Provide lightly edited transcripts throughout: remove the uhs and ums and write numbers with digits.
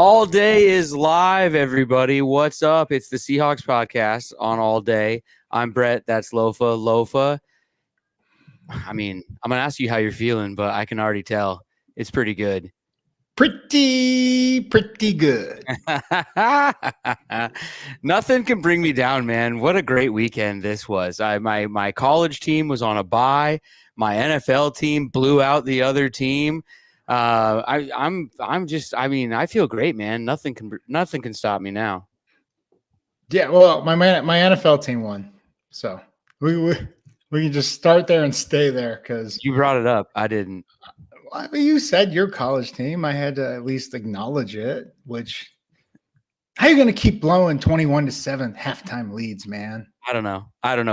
All Day is live, everybody. What's up? It's the Seahawks podcast on All Day. I'm Brett. That's Lofa. Lofa. I mean, I'm going to ask you how you're feeling, but I can already tell it's pretty good. Pretty good. Nothing can bring me down, man. What a great weekend this was. My college team was on a bye. My NFL team blew out the other team. I feel great, man. Nothing can stop me now. Yeah, well, my NFL team won, so we can just start there and stay there because you brought it up. I didn't. I mean, you said your college team. I had to at least acknowledge it. Which, how are you going to keep blowing 21-7 halftime leads, man? I don't know. I don't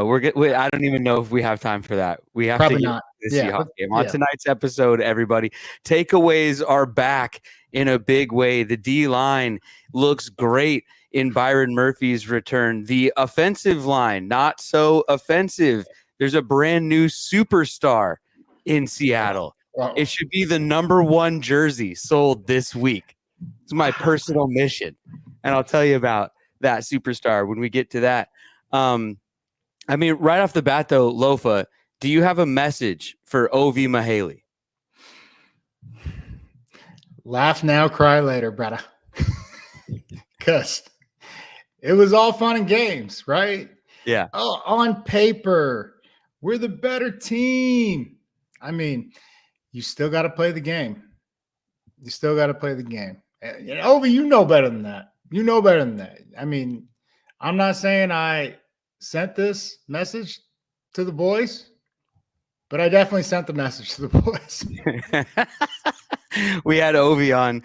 even know if we have time for that. We have Probably to get not. the Seahawks game. On tonight's episode, everybody, takeaways are back in a big way. The D-line looks great in Byron Murphy's return. The offensive line, not so offensive. There's a brand new superstar in Seattle. Wow. It should be the #1 jersey sold this week. It's my personal mission. And I'll tell you about that superstar when we get to that. Right off the bat, though, Lofa, do you have a message for Ovi Mahaley? Laugh now, cry later, brother. Because it was all fun and games, right? Yeah. Oh, on paper, we're the better team. I mean, you still got to play the game. And Ovi, you know better than that. I mean, I'm not saying I sent this message to the boys, but I definitely sent the message to the boys. We had Ovi on,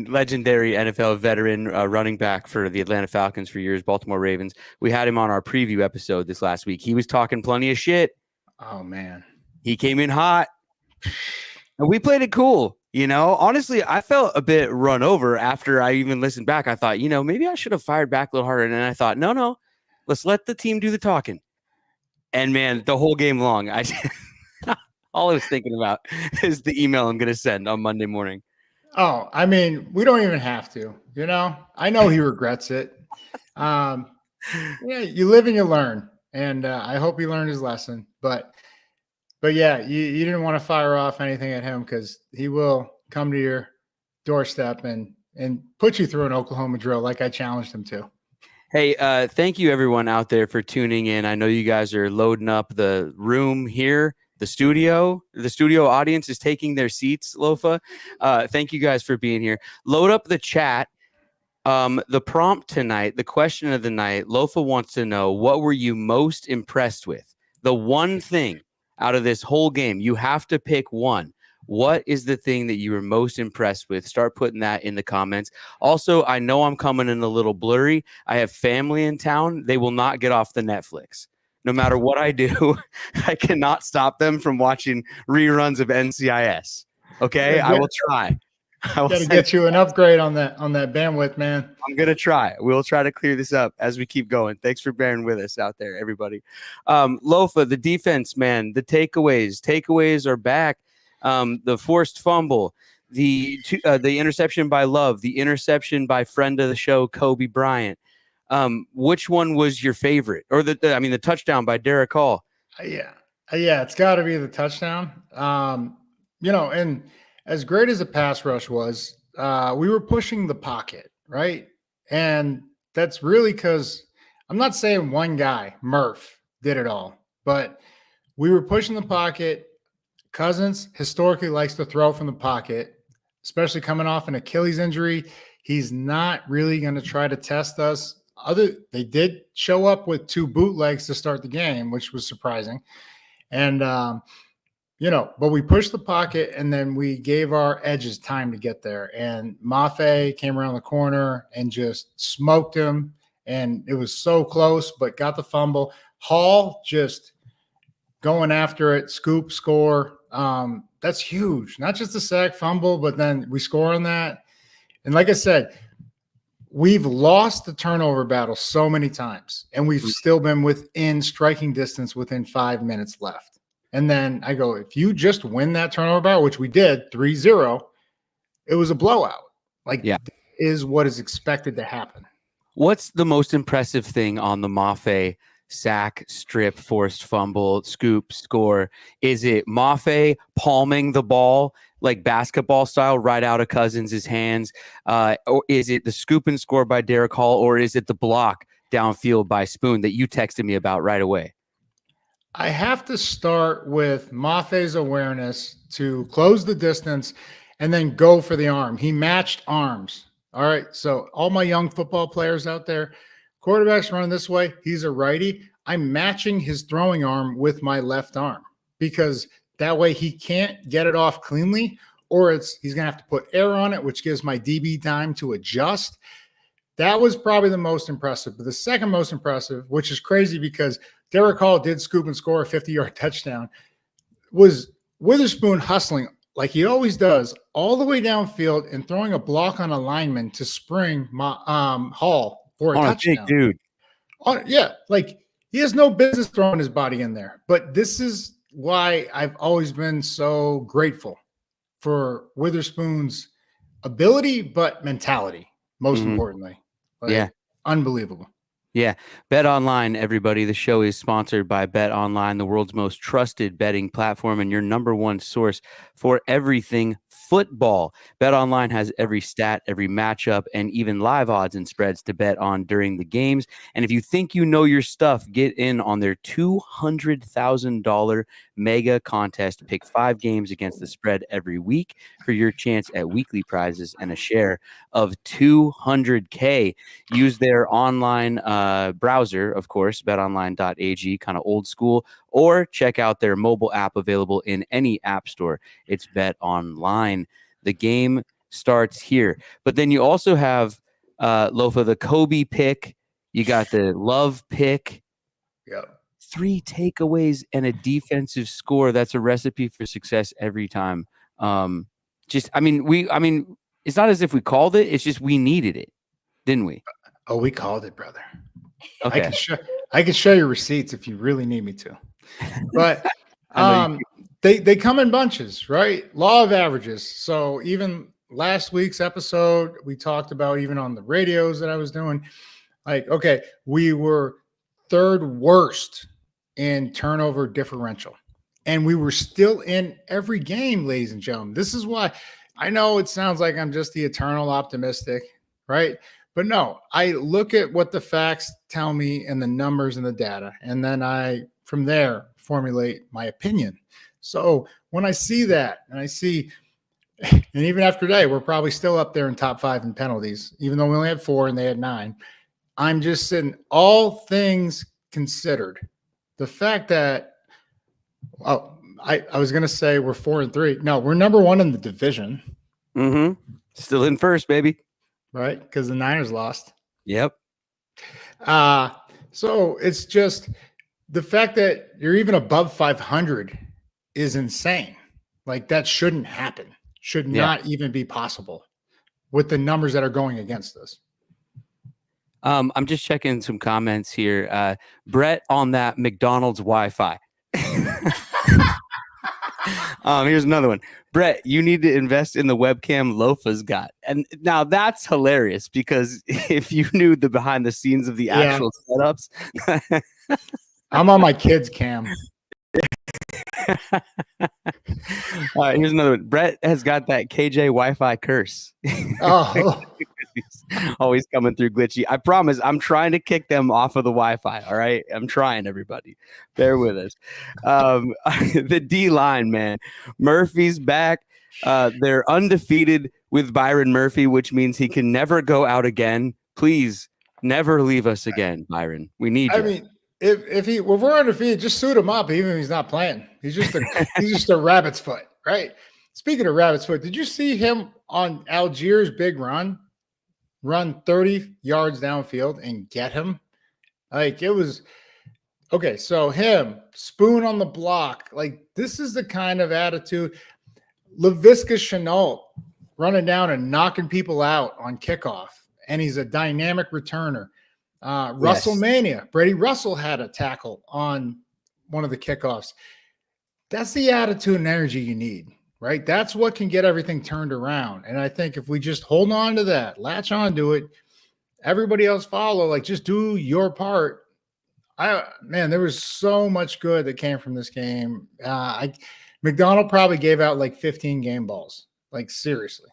legendary NFL veteran running back for the Atlanta Falcons for years, Baltimore Ravens. We had him on our preview episode this last week. He was talking plenty of shit. Oh, man. He came in hot. And we played it cool. You know, honestly, I felt a bit run over after I even listened back. I thought, maybe I should have fired back a little harder. And then I thought, no, let's let the team do the talking. And man, the whole game long, all I was thinking about is the email I'm going to send on Monday morning. Oh, I mean, we don't even have to, I know he regrets it. You live and you learn. And I hope he learned his lesson. But yeah, you didn't want to fire off anything at him because he will come to your doorstep and put you through an Oklahoma drill like I challenged him to. Hey, thank you everyone out there for tuning in. I know you guys are loading up the room here, the studio. The studio audience is taking their seats, Lofa. Thank you guys for being here. Load up the chat. The prompt tonight, the question of the night, Lofa wants to know, what were you most impressed with? The one thing out of this whole game, you have to pick one. What is the thing that you were most impressed with? Start putting that in the comments. Also, I know I'm coming in a little blurry. I have family in town. They will not get off the Netflix. No matter what I do, I cannot stop them from watching reruns of NCIS. Okay, I will try. Got to get you an upgrade on that bandwidth, man. I'm going to try. We'll try to clear this up as we keep going. Thanks for bearing with us out there, everybody. Lofa, the defense, man, the takeaways are back. The forced fumble, the interception by Love, the interception by friend of the show, Coby Bryant. Which one was your favorite? Or the touchdown by Derrick Hall? Yeah, it's got to be the touchdown. And as great as the pass rush was, we were pushing the pocket, right? And that's really because I'm not saying one guy, Murph, did it all, but we were pushing the pocket. Cousins historically likes to throw from the pocket, especially coming off an Achilles injury. He's not really going to try to test us. They did show up with 2 bootlegs to start the game, which was surprising. And, but we pushed the pocket and then we gave our edges time to get there. And Mafe came around the corner and just smoked him. And it was so close, but got the fumble. Hall just going after it, scoop, score. That's huge. Not just a sack, fumble, but then we score on that. And like I said, we've lost the turnover battle so many times, and we've still been within striking distance within 5 minutes left. And then I go, if you just win that turnover battle, which we did 3-0, it was a blowout. Like, Yeah. is what is expected to happen. What's the most impressive thing on the Mafe sack, strip, forced fumble, scoop, score? Is it Mafe palming the ball like basketball style right out of Cousins' hands? Or is it the scoop and score by Derrick Hall? Or is it the block downfield by Spoon that you texted me about right away? I have to start with Mafe's awareness to close the distance and then go for the arm. He matched arms. All right. So, all my young football players out there, quarterback's running this way. He's a righty. I'm matching his throwing arm with my left arm because that way he can't get it off cleanly, or he's going to have to put air on it, which gives my DB time to adjust. That was probably the most impressive. But the second most impressive, which is crazy because Derrick Hall did scoop and score a 50-yard touchdown, was Witherspoon hustling like he always does all the way downfield and throwing a block on a lineman to spring Hall for a touchdown. Big dude. Yeah, like he has no business throwing his body in there. But this is why I've always been so grateful for Witherspoon's ability, but mentality, most importantly. Like, unbelievable. Yeah. BetOnline, everybody. The show is sponsored by BetOnline, the world's most trusted betting platform and your number one source for everything football. BetOnline has every stat, every matchup, and even live odds and spreads to bet on during the games. And if you think you know your stuff, get in on their $200,000 mega contest. Pick 5 games against the spread every week for your chance at weekly prizes and a share of $200K. Use their online browser, of course, betonline.ag, kind of old school, or check out their mobile app available in any app store. It's BetOnline. The game starts here. But then you also have, Lofa, the Coby pick. You got the Love pick. Yep. 3 takeaways and a defensive score. That's a recipe for success every time. It's not as if we called it. It's just we needed it, didn't we? Oh, we called it, brother. Okay. I can show you receipts if you really need me to. But they come in bunches, right? Law of averages. So even last week's episode, we talked about, even on the radios that I was doing, like, okay, we were 3rd worst in turnover differential. And we were still in every game, ladies and gentlemen. This is why I know it sounds like I'm just the eternal optimistic, right? But no, I look at what the facts tell me and the numbers and the data, and then I, from there, formulate my opinion. So when I see that, and I see, and even after today, we're probably still up there in top 5 in penalties, even though we only had 4 and they had 9. I'm just saying, all things considered, the fact that, I was going to say we're 4-3. No, we're number 1 in the division. Still in first, baby. Right? Because the Niners lost. Yep. So it's just the fact that you're even above 500 is insane. Like, that shouldn't happen. Should not even be possible with the numbers that are going against us. I'm just checking some comments here. Brett on that McDonald's Wi-Fi. Here's another one. Brett, you need to invest in the webcam Lofa's got. And now that's hilarious, because if you knew the behind the scenes of the actual setups. I'm on my kid's cam. All right, here's another one. Brett has got that KJ Wi-Fi curse. Oh. He's always coming through glitchy. I promise I'm trying to kick them off of the Wi-Fi. All right. I'm trying, everybody. Bear with us. The D line, man. Murphy's back. They're undefeated with Byron Murphy, which means he can never go out again. Please never leave us again, Byron. We need you. I mean, if we're undefeated, just suit him up, even if he's not playing. He's just a rabbit's foot, right? Speaking of rabbit's foot, did you see him on Algiers' big run 30 yards downfield and get him? Like, it was okay. So him, Spoon on the block, like, this is the kind of attitude. Laviska Shenault running down and knocking people out on kickoff, and he's a dynamic returner. Russell Mania, Brady Russell had a tackle on one of the kickoffs. That's the attitude and energy you need. right? That's what can get everything turned around. And I think if we just hold on to that, latch on to it, everybody else follow, like just do your part. Man, there was so much good that came from this game. McDonald probably gave out like 15 game balls, like seriously.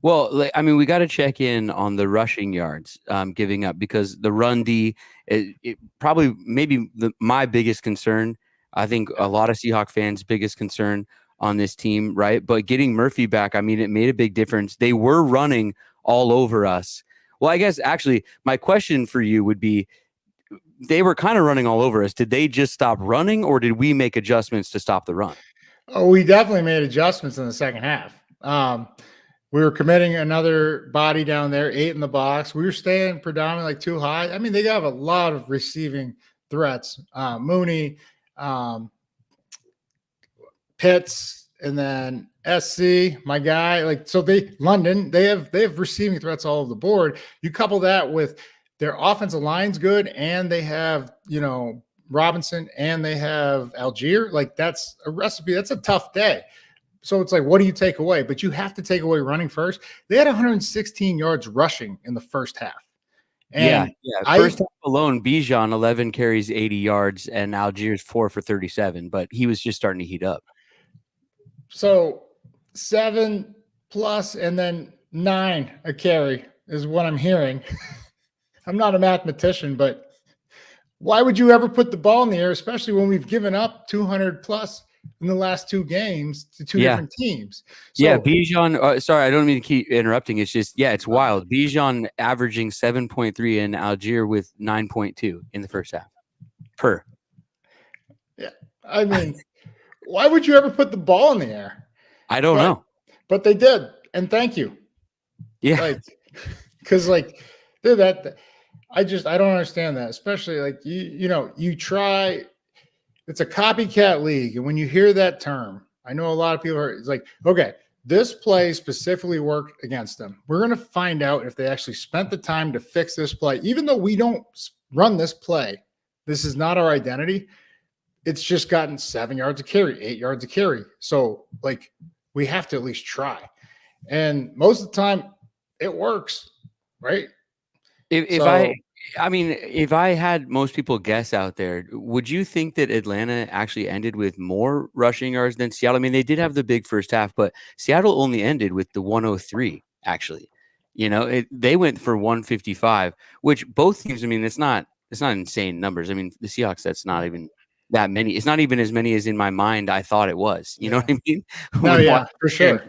Well, I mean, we got to check in on the rushing yards giving up, because the run D, it probably maybe my biggest concern. I think a lot of Seahawk fans' biggest concern on this team, right? But getting Murphy back, I mean, it made a big difference. They were running all over us. Well, I guess actually my question for you would be, they were kind of running all over us. Did they just stop running, or did we make adjustments to stop the run? Oh, we definitely made adjustments in the second half. We were committing another body down there, 8 in the box. We were staying predominantly like too high. I mean, they have a lot of receiving threats. Mooney, Pitts, and then SC, my guy. Like, so London, they have receiving threats all over the board. You couple that with their offensive line's good, and they have, Robinson, and they have Algier. Like, that's a recipe. That's a tough day. So it's like, what do you take away? But you have to take away running first. They had 116 yards rushing in the first half. And First half alone, Bijan 11 carries, 80 yards, and Algiers 4 for 37. But he was just starting to heat up. So 7 plus and then 9 a carry is what I'm hearing. I'm not a mathematician, but why would you ever put the ball in the air, especially when we've given up 200 plus in the last 2 games to two different teams? So, Bijan, sorry, I don't mean to keep interrupting. It's just, it's wild. Bijan averaging 7.3 and Algier with 9.2 in the first half per. Yeah. I mean, why would you ever put the ball in the air? I don't know. But they did. And thank you. Yeah. Because that I don't understand that, especially like you try. It's a copycat league, and when you hear that term, I know a lot of people it's like, okay, this play specifically worked against them. We're going to find out if they actually spent the time to fix this play. Even though we don't run this play, this is not our identity. It's just gotten 7 yards a carry, 8 yards a carry. So like, we have to at least try. And most of the time it works, right? If I had most people guess out there, would you think that Atlanta actually ended with more rushing yards than Seattle? I mean, they did have the big first half, but Seattle only ended with the 103, actually. They went for 155, which both teams, I mean, it's not insane numbers. I mean, the Seahawks, that's not even that many. It's not even as many as in my mind I thought it was. You know what I mean? No, yeah, for sure.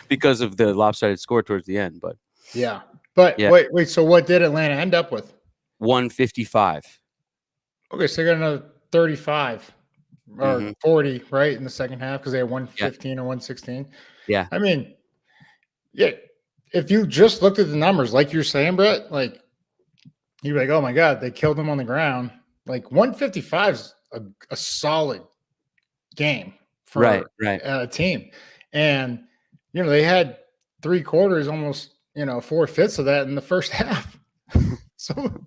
Because of the lopsided score towards the end, but yeah. But wait. So what did Atlanta end up with? 155. Okay, so they got another 35 or 40, right, in the second half, because they had 115 or 116. Yeah. I mean, if you just looked at the numbers, like you're saying, Brett, like you'd be like, oh my God, they killed them on the ground. Like 155 is a solid game for a team. And, they had 3 quarters, almost, 4/5 of that in the first half. So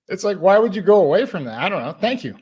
it's like, why would you go away from that? I don't know. Thank you.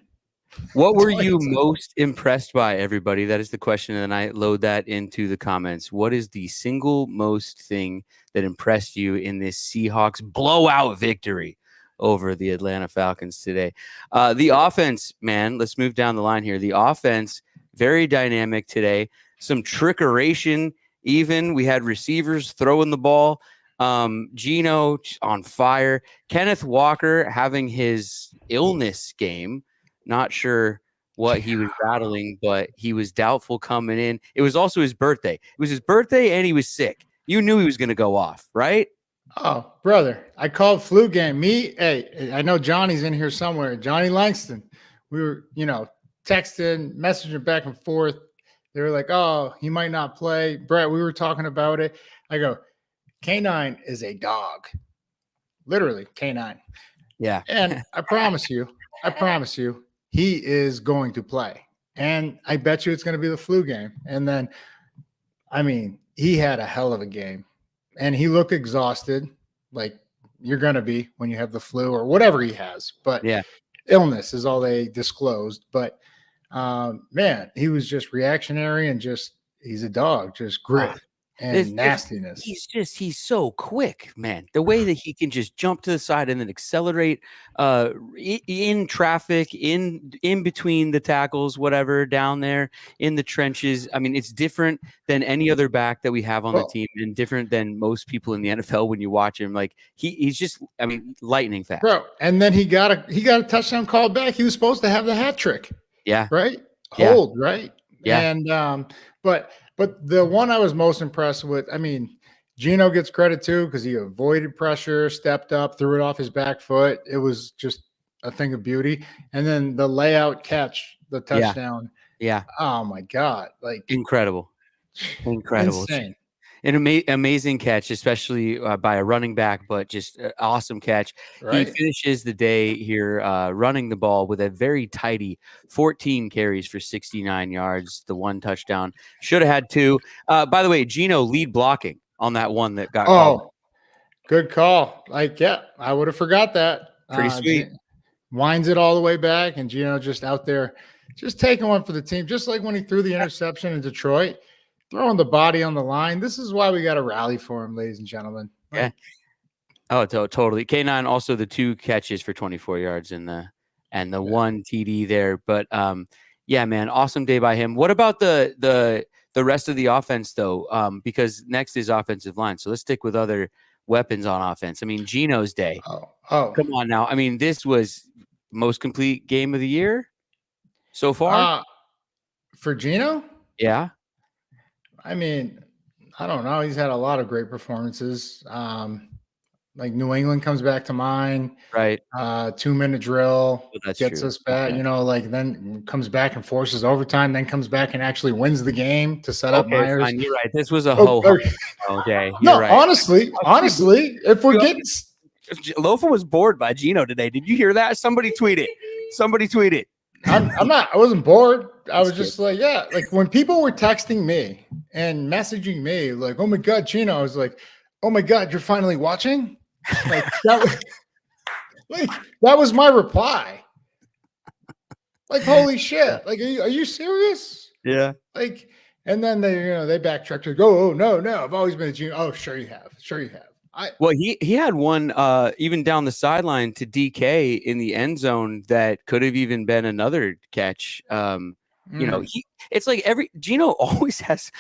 What were you most impressed by, everybody? That is the question. And I load that into the comments. What is the single most thing that impressed you in this Seahawks blowout victory over the Atlanta Falcons today? The offense, man, let's move down the line here. The offense, very dynamic today. Some trickeration even. We had receivers throwing the ball. Geno on fire. Kenneth Walker having his illness game. Not sure what he was battling, but he was doubtful coming in. It was also his birthday. It was his birthday, and he was sick. You knew he was going to go off, right? Oh, brother, I called flu game. Hey, I know Johnny's in here somewhere. Johnny Langston. We were, texting, messaging back and forth. They were like, oh, he might not play. Brett, we were talking about it. I go, K9 is a dog. Literally, K9. Yeah. And I promise you, he is going to play. And I bet you it's going to be the flu game. And then, I mean, he had a hell of a game. And he looked exhausted, like you're going to be when you have the flu or whatever he has. But illness is all they disclosed. But Man, he was just reactionary and he's a dog, just grit and nastiness. He's so quick, man. The way that he can just jump to the side and then accelerate in traffic, in between the tackles, whatever, down there in the trenches. I mean, it's different than any other back that we have on the team, and different than most people in the NFL when you watch him. Like he's just, I mean, lightning fast. Bro, and then he got a touchdown called back. He was supposed to have the hat trick. Yeah. Right? Hold, right? Yeah. And but the one I was most impressed with, I mean, Geno gets credit too because he avoided pressure, stepped up, threw it off his back foot. It was just a thing of beauty. And then the layout catch, the touchdown. Yeah. Oh my God. Like incredible. Insane. An amazing catch, especially by a running back, but just an awesome catch. Right. He finishes the day here running the ball with a very tidy 14 carries for 69 yards, the 1 touchdown. Should have had 2. By the way, Geno lead blocking on that one that got called. Good call. Like, yeah, I would have forgot that. Pretty sweet. Winds it all the way back, and Geno just out there just taking one for the team, just like when he threw the interception in Detroit. Throwing the body on the line. This is why we got to rally for him, ladies and gentlemen. Yeah. Oh, totally. K9 also the 2 catches for 24 yards and the 1 TD there. But yeah, man, awesome day by him. What about the rest of the offense though? Because next is offensive line. So let's stick with other weapons on offense. I mean, Geno's day. Oh, come on now. I mean, this was most complete game of the year so far for Geno. Yeah. I mean, I don't know. He's had a lot of great performances. Like New England comes back to mind. Right. 2-minute drill gets true. us back, like then comes back and forces overtime, then comes back and actually wins the game to set up Myers. Fine, you're right. This was a ho-ho day. No, right. honestly, if we're getting Lofa was bored by Geno today. Did you hear that? Somebody tweet it. I wasn't bored. I was just like, yeah, like when people were texting me and messaging me like, oh my God, Geno, I was like, oh my God, you're finally watching? Like that was my reply. Like, holy shit. Like, are you serious? Yeah. Like, and then they backtracked to go, oh no, I've always been a Geno. Oh, sure you have. Well, he had one even down the sideline to DK in the end zone that could have even been another catch. It's like Geno always has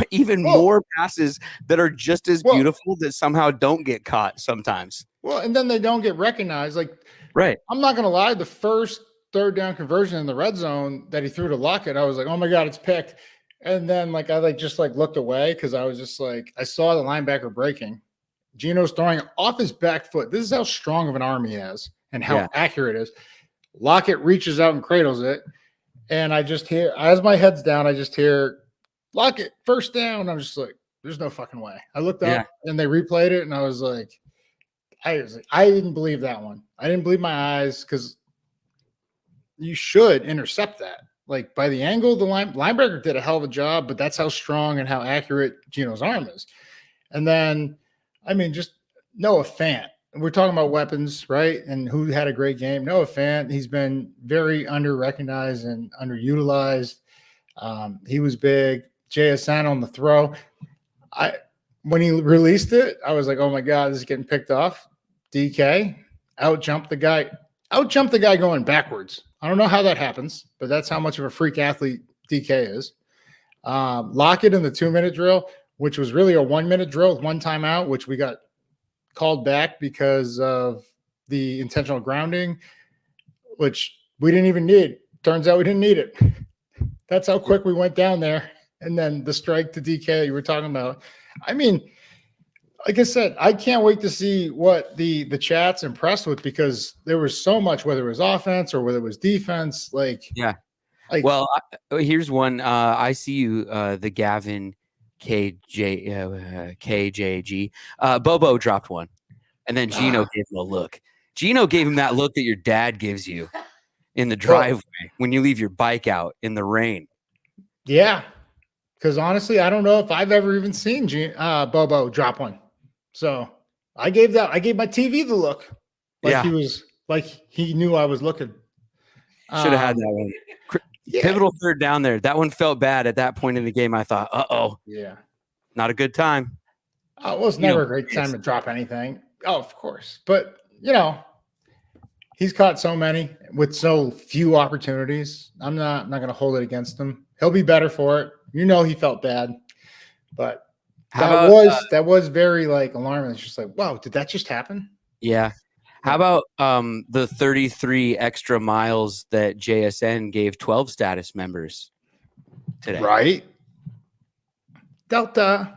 even more passes that are just as beautiful that somehow don't get caught sometimes. Well, and then they don't get recognized. Like, right. I'm not gonna lie, the first 3rd down conversion in the red zone that he threw to Lockett, I was like, oh my God, it's picked. And then I looked away because I was just like, I saw the linebacker breaking. Geno's throwing off his back foot. This is how strong of an arm he has and how accurate it is. Lockett reaches out and cradles it. And I just hear, as my head's down, I just hear Lockett, first down. I'm just like, there's no fucking way. I looked up and they replayed it and I was like, I didn't believe that one. I didn't believe my eyes because you should intercept that. Like by the angle, the linebacker did a hell of a job, but that's how strong and how accurate Geno's arm is. And then, I mean, just Noah Fant. We're talking about weapons, right? And who had a great game. Noah Fant, he's been very under-recognized and underutilized. He was big. JSN on the throw. When he released it, I was like, oh my God, this is getting picked off. DK out-jumped the guy going backwards. I don't know how that happens, but that's how much of a freak athlete DK is. Lockett in the 2-minute drill, which was really a 1-minute drill with 1 timeout, which we got called back because of the intentional grounding, which we didn't even need. Turns out we didn't need it. That's how quick we went down there. And then the strike to DK you were talking about. I mean, like I said, I can't wait to see what the chat's impressed with because there was so much, whether it was offense or whether it was defense. Well, here's one. I see you, the Gavin KJG. Bobo dropped one, and then Geno gave him a look. Geno gave him that look that your dad gives you in the driveway when you leave your bike out in the rain. Yeah, because honestly, I don't know if I've ever even seen Bobo drop one. So I gave my TV the look, he was like he knew I was looking. Should have had that one. Yeah. Pivotal third down there. That one felt bad at that point in the game. I thought, Yeah. not a good time. It was never a great time to drop anything. Oh, of course. But, he's caught so many with so few opportunities. I'm not going to hold it against him. He'll be better for it. He felt bad. But that was very alarming. It's just like, wow, did that just happen? Yeah. How about the 33 extra miles that JSN gave 12 status members today? Right. Delta.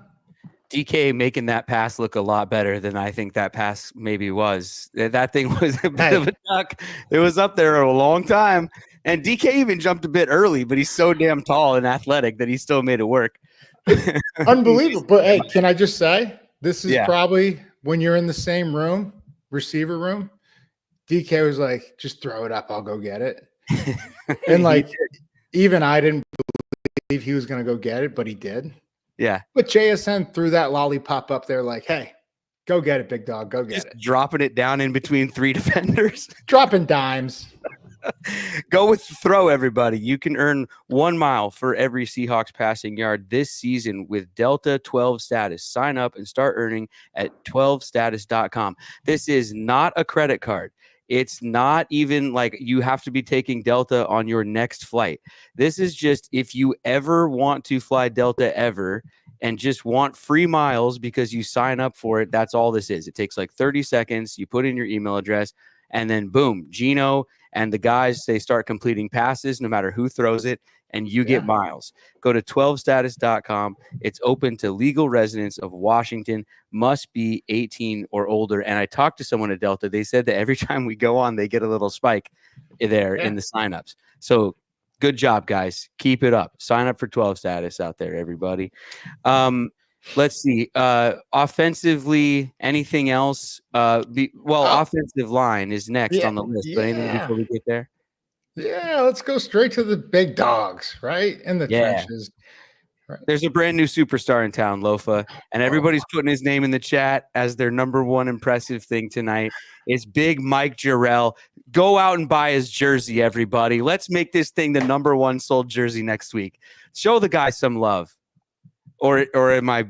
DK making that pass look a lot better than I think that pass maybe was. That thing was a bit of a duck. It was up there a long time. And DK even jumped a bit early, but he's so damn tall and athletic that he still made it work. Unbelievable. But hey, can I just say, this is probably when you're in the same room, receiver room, DK was like, just throw it up. I'll go get it. And even I didn't believe he was going to go get it, but he did. Yeah. But JSN threw that lollipop up there like, hey, go get it, big dog. Go get it. Dropping it down in between 3 defenders. Dropping dimes. Go with the throw, everybody. You can earn 1 mile for every Seahawks passing yard this season with Delta 12 status. Sign up and start earning at 12status.com. This is not a credit card. It's not even like you have to be taking Delta on your next flight. This is just if you ever want to fly Delta ever and just want free miles because you sign up for it, that's all this is. It takes 30 seconds. You put in your email address, and then boom, Geno and the guys, they start completing passes no matter who throws it, and you get miles. Go to 12status.com. It's open to legal residents of Washington, must be 18 or older. And I talked to someone at Delta. They said that every time we go on, they get a little spike there in the signups. So good job, guys. Keep it up. Sign up for 12 status out there, everybody. Let's see. Offensively, anything else? Offensive line is next on the list. But anything before we get there? Yeah, let's go straight to the big dogs, right? In the trenches. Right. There's a brand new superstar in town, Lofa, and everybody's putting his name in the chat as their number one impressive thing tonight. It's Big Mike Jarrell. Go out and buy his jersey, everybody. Let's make this thing the number one sold jersey next week. Show the guy some love. Or am I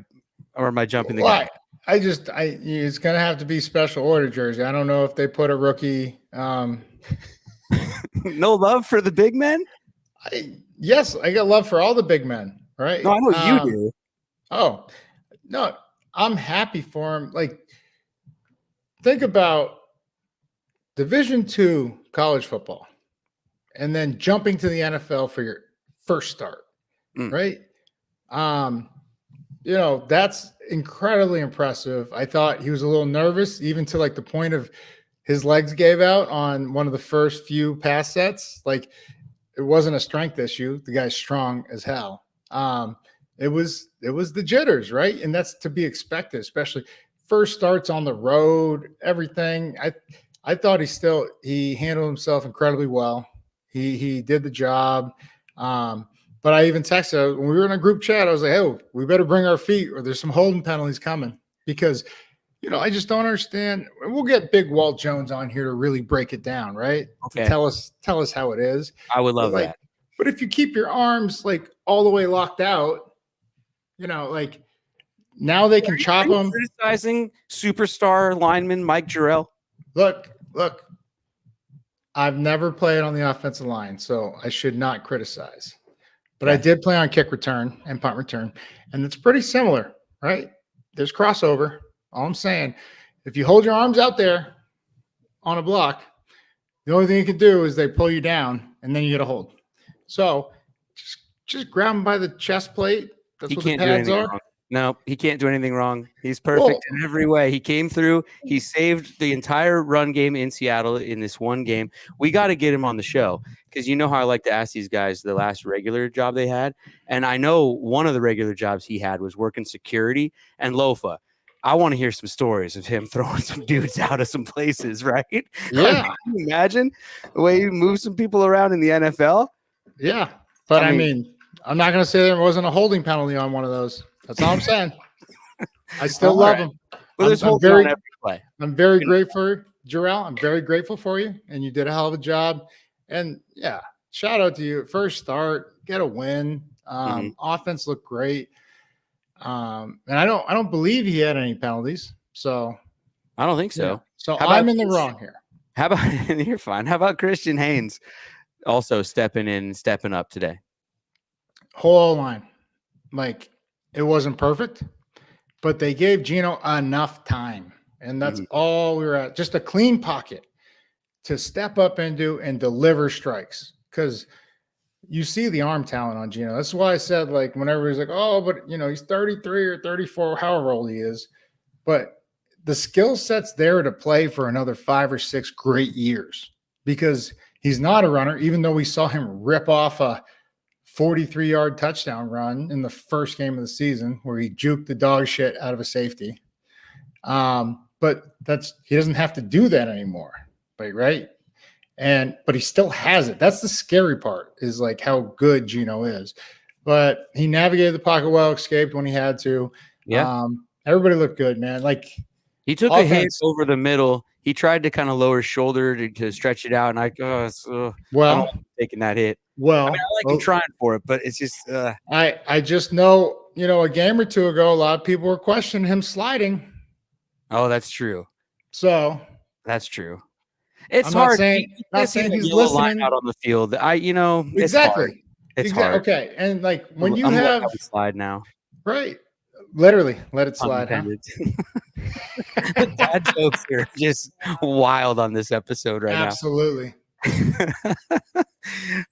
jumping the gun? It's gonna have to be special order jersey. I don't know if they put a rookie. No love for the big men? Yes, I got love for all the big men, right? No, I know you do. Oh, no, I'm happy for him. Think about Division II college football and then jumping to the NFL for your first start, right? That's incredibly impressive. I thought he was a little nervous, even to the point of his legs gave out on one of the first few pass sets. It wasn't a strength issue. The guy's strong as hell. It was the jitters, right? And that's to be expected, especially first starts on the road, everything. I thought he handled himself incredibly well. He did the job. But I even texted when we were in a group chat, I was like, hey, we better bring our feet or there's some holding penalties coming because I just don't understand. We'll get Big Walt Jones on here to really break it down, right? Okay. To tell us how it is. I would love that. But if you keep your arms all the way locked out, now they can chop them. Criticizing superstar lineman Mike Jarrell. Look. I've never played on the offensive line, so I should not criticize. But I did play on kick return and punt return, and it's pretty similar, right? There's crossover. All I'm saying, if you hold your arms out there on a block, the only thing you can do is they pull you down, and then you get a hold. So just grab him by the chest plate. That's what the pads are. Wrong. No, he can't do anything wrong. He's perfect in every way. He came through. He saved the entire run game in Seattle in this one game. We got to get him on the show because you know how I like to ask these guys the last regular job they had. And I know one of the regular jobs he had was working security. And Lofa, I want to hear some stories of him throwing some dudes out of some places, right? Yeah. Can you imagine the way he moves some people around in the NFL? Yeah. But I mean I'm not going to say there wasn't a holding penalty on one of those. That's all I'm saying. I still love him. Well, I'm very grateful, Jarrell. I'm very grateful for you, and you did a hell of a job. And shout out to you. First start, get a win. Offense looked great. And I don't believe he had any penalties. So I don't think so. Yeah. So I'm in the wrong here. How about you're fine? How about Christian Haynes also stepping in, stepping up today? Whole line, like it wasn't perfect, but they gave Geno enough time, and that's all we were at. Just a clean pocket to step up into and deliver strikes, because you see the arm talent on Geno. That's why I said, like, whenever he's like, oh, but he's 33 or 34, however old he is, but the skill set's there to play for another 5 or 6 great years, because he's not a runner, even though we saw him rip off a 43-yard touchdown run in the first game of the season where he juked the dog shit out of a safety. But he doesn't have to do that anymore, right? But he still has it. That's the scary part, is like how good Geno is. But he navigated the pocket well, escaped when he had to. Yeah. Everybody looked good, man. Like, he took a hit over the middle. He tried to kind of lower his shoulder to stretch it out, and I don't like taking that hit. Well, I mean, I like him trying for it, but it's just I just know, a game or two ago, a lot of people were questioning him sliding. Oh, that's true. So that's true. It's hard. Not saying he's listening out on the field. Exactly. It's hard. Okay, and like when you I'm have slide now, right? Literally, let it slide. Huh? The dad jokes are just wild on this episode right now. Absolutely.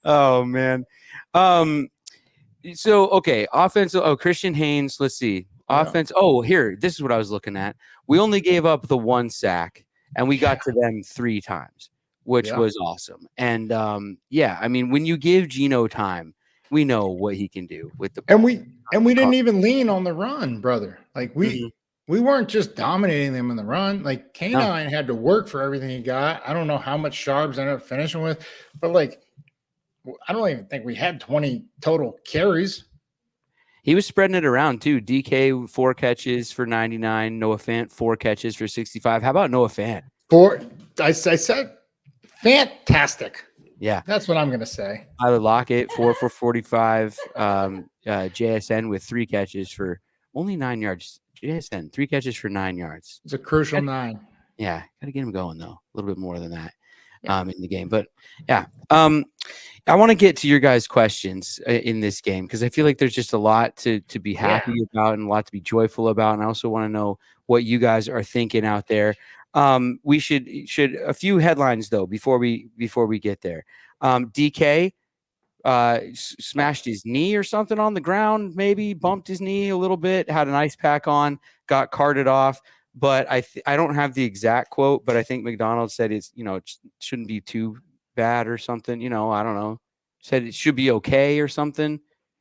Oh man. So okay, offense. Oh, Christian Haynes. Let's see. Offense. Yeah. Oh, here. This is what I was looking at. We only gave up the 1 sack, and we got to them 3 times, which was awesome. And I mean, when you give Geno time, we know what he can do with the ball. And we didn't even lean on the run, brother. Like we weren't just dominating them in the run. Like K9 had to work for everything he got. I don't know how much Sharps ended up finishing with, but like I don't even think we had 20 total carries. He was spreading it around too. DK 4 catches for 99. Noah Fant 4 catches for 65. How about Noah Fant? I said fantastic. Yeah, that's what I'm gonna say. Tyler Lockett 4 for 45. JSN with 3 catches for only 9 yards. JSN 3 catches for 9 yards. It's a crucial 9. Yeah, gotta get him going though. A little bit more than that in the game. But yeah, I want to get to your guys' questions in this game, because I feel like there's just a lot to be happy about and a lot to be joyful about. And I also want to know what you guys are thinking out there. We should a few headlines though before we get there. DK smashed his knee or something on the ground, maybe bumped his knee a little bit, had an ice pack on, got carted off. But I don't have the exact quote, but I think McDonald said it shouldn't be too bad or something. I don't know. Said it should be okay or something.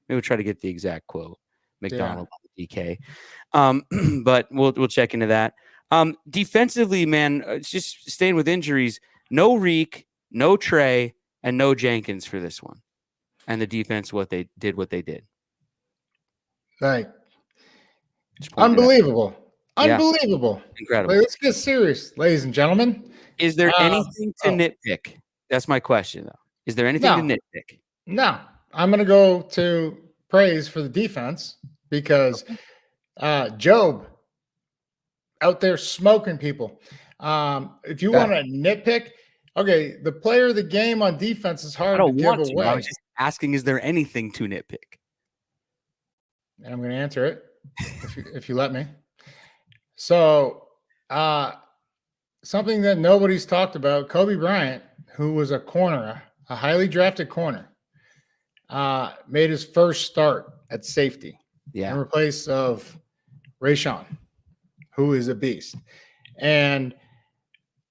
Maybe we'll try to get the exact quote. McDonald DK. But we'll check into that. Defensively, man, it's just staying with injuries. No Reek, no Trey, and no Jenkins for this one. And the defense, what they did. Like, unbelievable. Unbelievable. Incredible. Let's get serious, ladies and gentlemen. Is there anything to nitpick? That's my question, though. Is there anything to nitpick? No. I'm going to go to praise for the defense, because Job out there smoking people. If you want to nitpick, okay, the player of the game on defense is hard to give away. I was just asking, is there anything to nitpick? And I'm going to answer it if you let me. So, something that nobody's talked about, Coby Bryant, who was a corner, a highly drafted corner, made his first start at safety in place of Rayshawn, who is a beast. And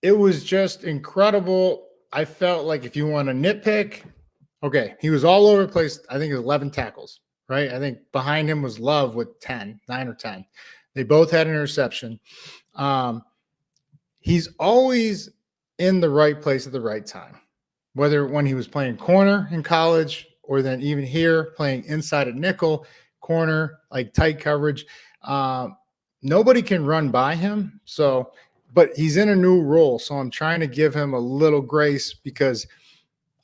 it was just incredible. I felt like, if you want to nitpick, okay, he was all over the place. I think it was 11 tackles, right? I think behind him was Love with 9 or 10. They both had an interception. He's always in the right place at the right time, whether when he was playing corner in college or then even here playing inside a nickel, corner, like tight coverage. Nobody can run by him. But he's in a new role. So I'm trying to give him a little grace, because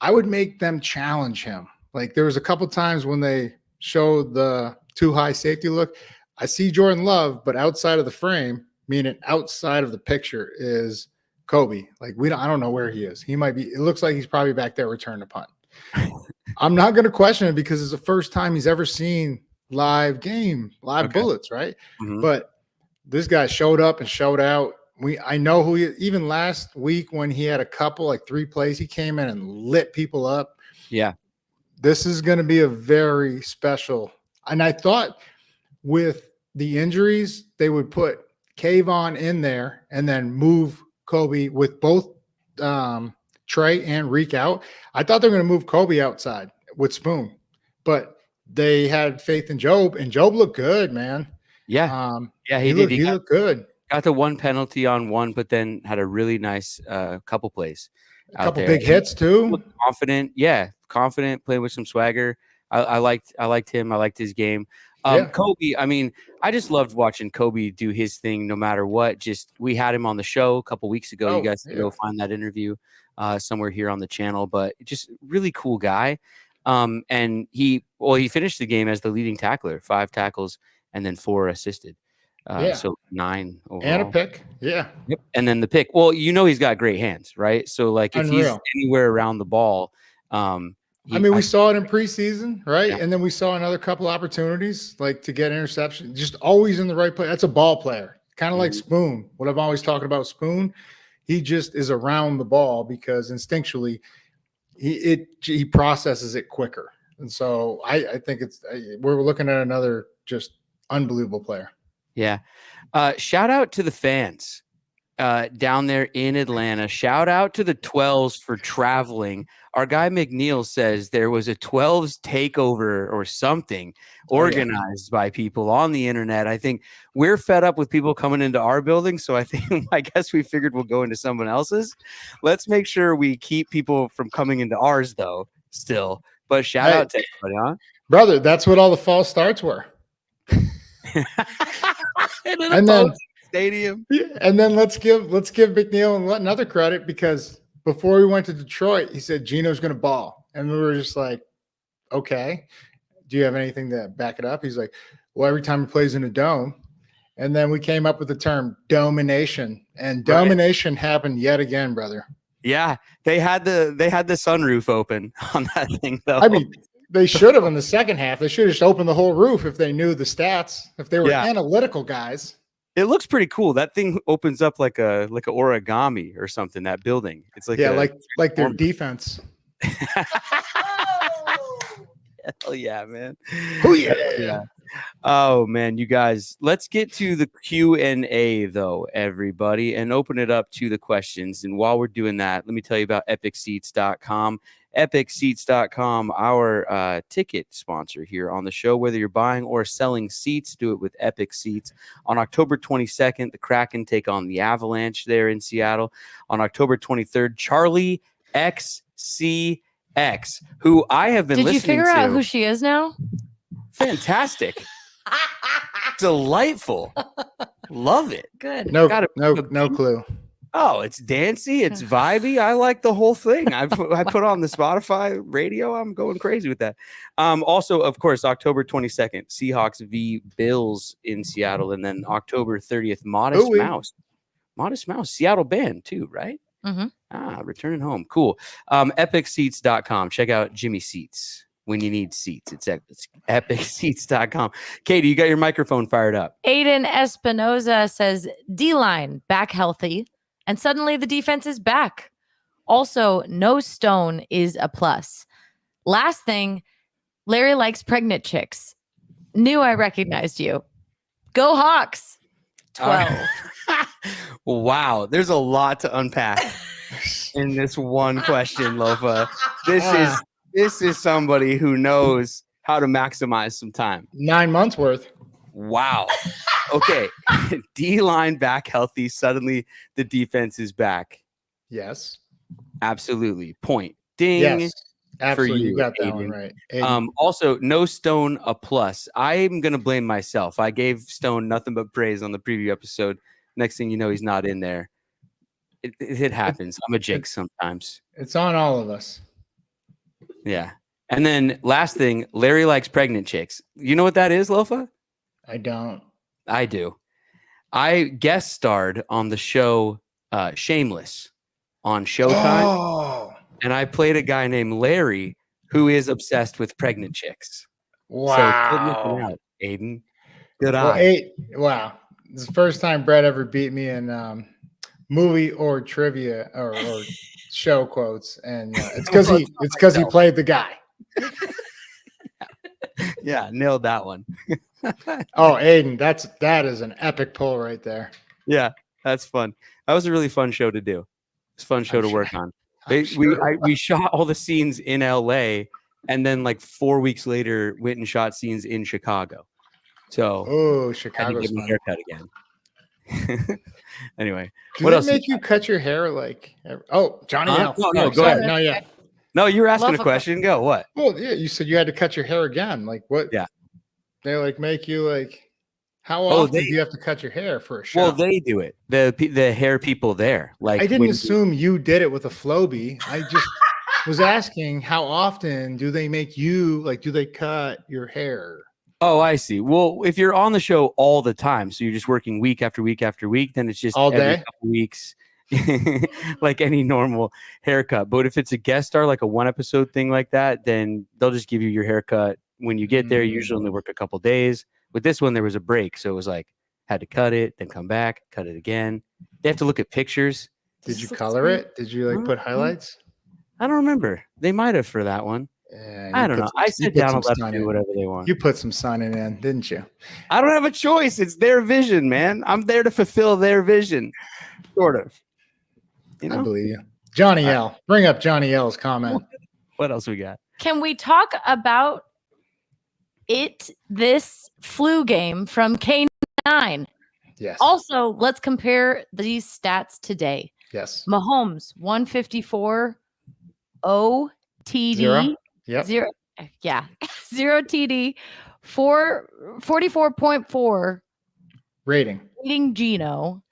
I would make them challenge him. Like there was a couple times when they showed the too high safety look. I see Jordan Love, but outside of the frame, meaning outside of the picture, is Coby. Like I don't know where he is. He might be. It looks like he's probably back there returning the punt. I'm not going to question it because it's the first time he's ever seen live bullets, right? Mm-hmm. But this guy showed up and showed out. I know who even last week when he had a couple, like 3 plays, he came in and lit people up. Yeah. This is going to be a very special. And I thought with the injuries, they would put Kayvon in there and then move Coby with both Trey and Reek out. I thought they were going to move Coby outside with Spoon, but they had faith in Job, and Job looked good, man. Yeah. He did. He looked good. Got the one penalty on one, but then had a really nice couple plays. A couple big hits too. Confident, confident, playing with some swagger. I liked him. I liked his game. Coby, I mean, I just loved watching Coby do his thing no matter what. Just we had him on the show a couple weeks ago. You guys can go find that interview somewhere here on the channel. But just really cool guy. And he finished the game as the leading tackler, 5 tackles and then 4 assisted. So 9 overall. And a pick. Yeah. Yep. And then the pick. Well, he's got great hands, right? So like if he's anywhere around the ball, we saw it in preseason, right? Yeah. And then we saw another couple opportunities like to get interception, just always in the right place. That's a ball player, kind of like Spoon. What I've always talked about Spoon, he just is around the ball because instinctually he processes it quicker. And so I think we're looking at another just unbelievable player. Yeah. Shout out to the fans down there in Atlanta. Shout out to the 12s for traveling. Our guy McNeil says there was a 12s takeover or something organized by people on the internet. I think we're fed up with people coming into our building. So I guess we figured we'll go into someone else's. Let's make sure we keep people from coming into ours though still. But shout out to everybody, huh? Brother, that's what all the false starts were. and then stadium. And then let's give McNeil and another credit because before we went to Detroit, he said Geno's going to ball, and we were just like, okay, do you have anything to back it up? He's like, well, every time he plays in a dome, and then we came up with the term domination, and domination happened yet again, brother. Yeah, they had the sunroof open on that thing though. I mean, they should have in the second half. They should have just opened the whole roof if they knew the stats, if they were analytical guys. It looks pretty cool. That thing opens up like a origami or something, that building. It's like like their defense. Hell yeah, man. Oh yeah. Oh man, you guys, let's get to the Q&A though, everybody, and open it up to the questions. And while we're doing that, let me tell you about epicseats.com. epicseats.com, our ticket sponsor here on the show. Whether you're buying or selling seats, do it with Epic Seats. On October 22nd, the Kraken take on the Avalanche there in Seattle. On October 23rd, Charlie XCX, who I have been listening to. Did you figure out who she is now? Fantastic. Delightful. Love it. Good. No clue. Oh, it's dancey. It's vibey. I like the whole thing. I put on the Spotify radio. I'm going crazy with that. Also, of course, October 22nd, Seahawks v. Bills in Seattle. And then October 30th, Modest Mouse, Seattle band too, right? Mm-hmm. Returning home. Cool. Epicseats.com. Check out Jimmy Seats when you need seats. It's epicseats.com. Katie, you got your microphone fired up. Aiden Espinoza says, D-line back healthy. And suddenly the defense is back. Also, no Stone is a plus. Last thing, Larry likes pregnant chicks. Knew I recognized you. Go Hawks. 12. Wow. There's a lot to unpack in this one question, Lofa. This is somebody who knows how to maximize some time. 9 months worth. Wow. Okay. D-line back healthy. Suddenly the defense is back. Yes. Absolutely. Point. Ding. Yes. Absolutely. You got that one right. Also, no Stone a plus. I'm going to blame myself. I gave Stone nothing but praise on the preview episode. Next thing you know, he's not in there. It happens. I'm a jinx sometimes. It's on all of us. Yeah. And then last thing, Larry likes pregnant chicks. You know what that is, Lofa? I don't. I do. I guest starred on the show Shameless on Showtime. Oh, And I played a guy named Larry who is obsessed with pregnant chicks. So good looking wow. out, Aiden. Good Well, eye. wow. This is the first time Brett ever beat me in movie or trivia or show quotes, and it's because he played the guy. Yeah, nailed that one. Oh, Aiden, that is an epic pull right there. Yeah, that's fun. That was a really fun show to do. It's a fun show to work on. We shot all the scenes in LA, and then like 4 weeks later went and shot scenes in Chicago. So oh, I had to Chicago's get my fun. haircut again. Anyway, Do what they else? make you cut your hair like? Oh, Johnny L. No, go Sorry, ahead. no, yeah. No, you were asking a Lofa- question. Go. What? Well, yeah, you said you had to cut your hair again. Like what? Yeah. They like make you like. How Oh, often do you have to cut your hair for a show? Well, they do it. The hair people there. Like I didn't when assume you did it with a Flowbee. I just was asking how often do they make you like? Do they cut your hair? Oh, I see. Well, if you're on the show all the time, so you're just working week after week after week, then it's just All every day? couple weeks, like any normal haircut. But if it's a guest star, like a one episode thing like that, then they'll just give you your haircut when you get there. Usually only work a couple days. With this one, there was a break, so it was like had to cut it, then come back, cut it again. They have to look at pictures. Did you color it? Did you like put highlights? I don't remember. They might have for that one. Yeah, I don't know. I sit down and let them do whatever they want. You put some sunning in, didn't you? I don't have a choice. It's their vision, man. I'm there to fulfill their vision, sort of. You know? I believe you. Johnny L. Bring up Johnny L's comment. What else we got? Can we talk about this flu game from K9? Yes. Also, let's compare these stats today. Yes. Mahomes 154 OTD. Zero. Yep. 0 TD, 44.4 rating. Rating Geno.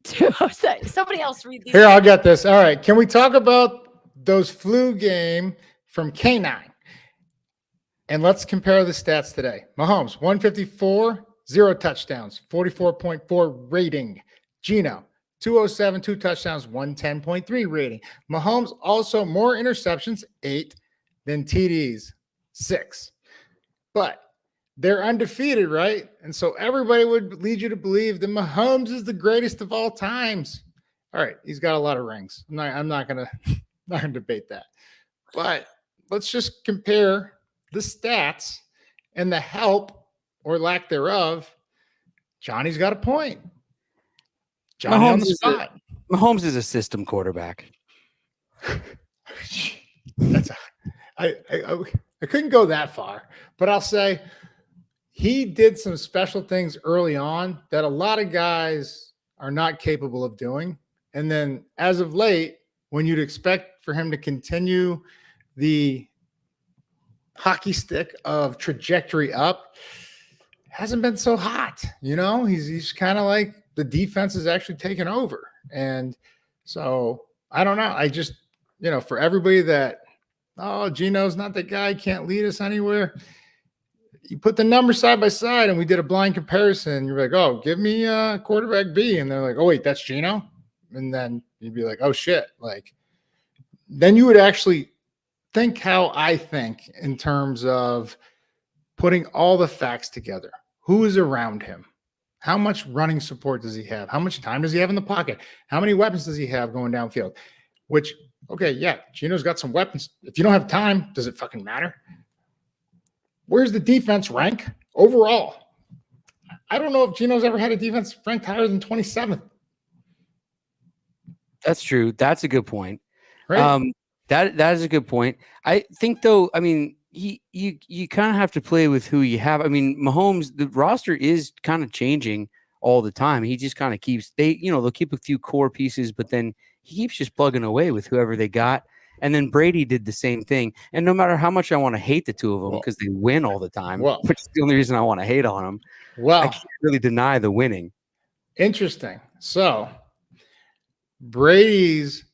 Somebody else read these. Here, I'll get this. All right. Can we talk about those flu game from K9? And let's compare the stats today. Mahomes, 154, 0 touchdowns, 44.4 rating. Geno, 207, 2 touchdowns, 110.3 rating. Mahomes also more interceptions, 8, than TDs, 6. But they're undefeated, right? And so everybody would lead you to believe that Mahomes is the greatest of all times. All right, he's got a lot of rings. I'm not gonna debate that. But let's just compare the stats and the help or lack thereof. Johnny's got a point. Johnny on the spot. Mahomes is a system quarterback. I couldn't go that far, but I'll say he did some special things early on that a lot of guys are not capable of doing. And then as of late, when you'd expect for him to continue the hockey stick of trajectory up, hasn't been so hot. You know, he's kind of like the defense is actually taking over. And so I don't know. I just, for everybody that, oh, Geno's not the guy, can't lead us anywhere. You put the numbers side by side and we did a blind comparison. You're like, oh, give me quarterback B. And they're like, oh, wait, that's Geno. And then you'd be like, oh, shit. Like, then you would actually think how I think in terms of putting all the facts together. Who is around him? How much running support does he have? How much time does he have in the pocket? How many weapons does he have going downfield? Which, okay, yeah, Geno's got some weapons. If you don't have time, does it fucking matter? Where's the defense rank overall? I don't know if Geno's ever had a defense ranked higher than 27th. That's true. That's a good point. Right. That is a good point. I think though, I mean, you kind of have to play with who you have. I mean, Mahomes, the roster is kind of changing all the time. He just kind of keeps they'll keep a few core pieces, but then he keeps just plugging away with whoever they got. And then Brady did the same thing. And no matter how much I want to hate the two of them because they win all the time, which is the only reason I want to hate on them. I can't really deny the winning. Interesting. So Brady's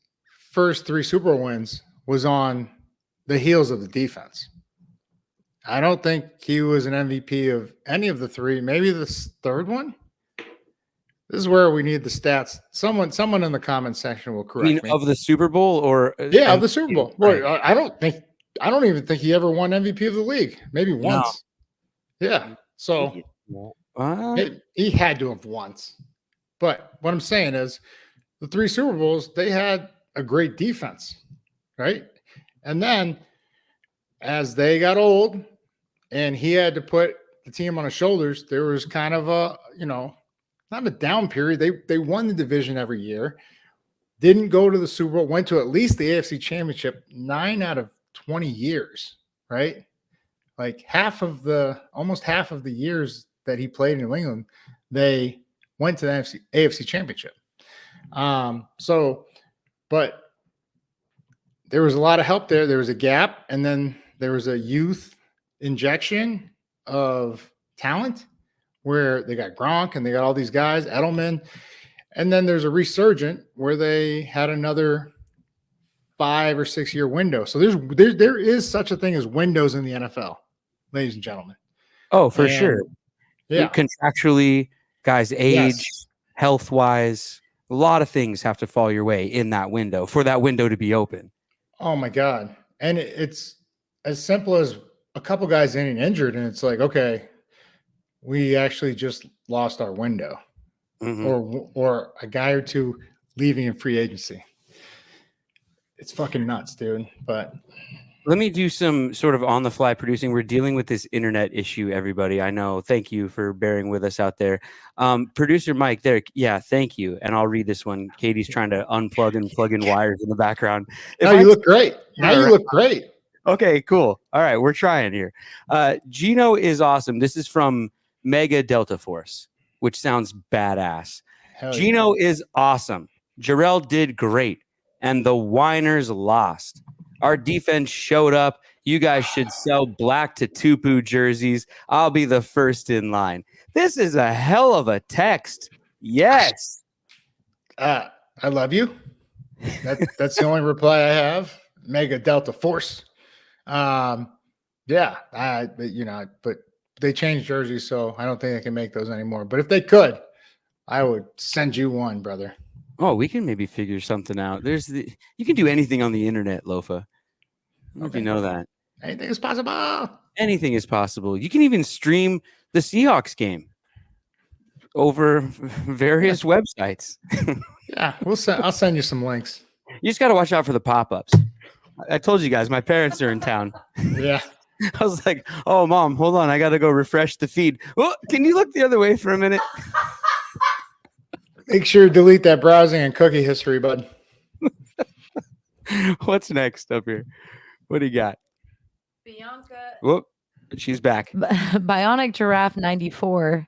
first 3 Super Bowl wins was on the heels of the defense. I don't think he was an MVP of any of the three. Maybe the third one. This is where we need the stats. Someone in the comment section will correct me. Of the Super Bowl or yeah, of the Super Bowl. Right. Well, I don't even think he ever won MVP of the league. Maybe once. No. Yeah. So he had to have once. But what I'm saying is the 3 Super Bowls, they had a great defense, right? And then as they got old and he had to put the team on his shoulders, there was kind of a, not a down period. They won the division every year, didn't go to the Super Bowl, went to at least the AFC Championship 9 out of 20 years, right? Like almost half of the years that he played in New England, they went to the AFC Championship. But there was a lot of help there. There was a gap, and then there was a youth injection of talent where they got Gronk and they got all these guys, Edelman. And then there's a resurgent where they had another 5 or 6 year window. So there is such a thing as windows in the NFL, ladies and gentlemen. Oh, for sure. Yeah. Contractually, guys' age, health-wise, a lot of things have to fall your way in that window for that window to be open. Oh, my God. And it's as simple as a couple guys getting injured, and it's like, okay, we actually just lost our window. Or a guy or two leaving in free agency. It's fucking nuts, dude. But let me do some sort of on the fly producing. We're dealing with this internet issue, everybody. I know. Thank you for bearing with us out there. Producer Mike, there. Yeah, thank you. And I'll read this one. Katie's trying to unplug and plug in wires in the background. You look great. Now you look great. Okay, cool. All right, we're trying here. Geno is awesome. This is from Mega Delta Force, which sounds badass. Geno is awesome. Jarrell did great. And the whiners lost. Our defense showed up. You guys should sell black Tatupu jerseys. I'll be the first in line. This is a hell of a text. Yes. I love you. That's the only reply I have. Mega Delta Force. But they changed jerseys, so I don't think they can make those anymore. But if they could, I would send you one, brother. Oh, we can maybe figure something out. You can do anything on the internet, Lofa. I don't know if you know that. Anything is possible. Anything is possible. You can even stream the Seahawks game over various websites. Yeah, I'll send you some links. You just got to watch out for the pop-ups. I told you guys, my parents are in town. Yeah. I was like, oh, Mom, hold on. I got to go refresh the feed. Oh, can you look the other way for a minute? Make sure to delete that browsing and cookie history, bud. What's next up here? What do you got? Bianca. Whoop, she's back. Bionic Giraffe 94.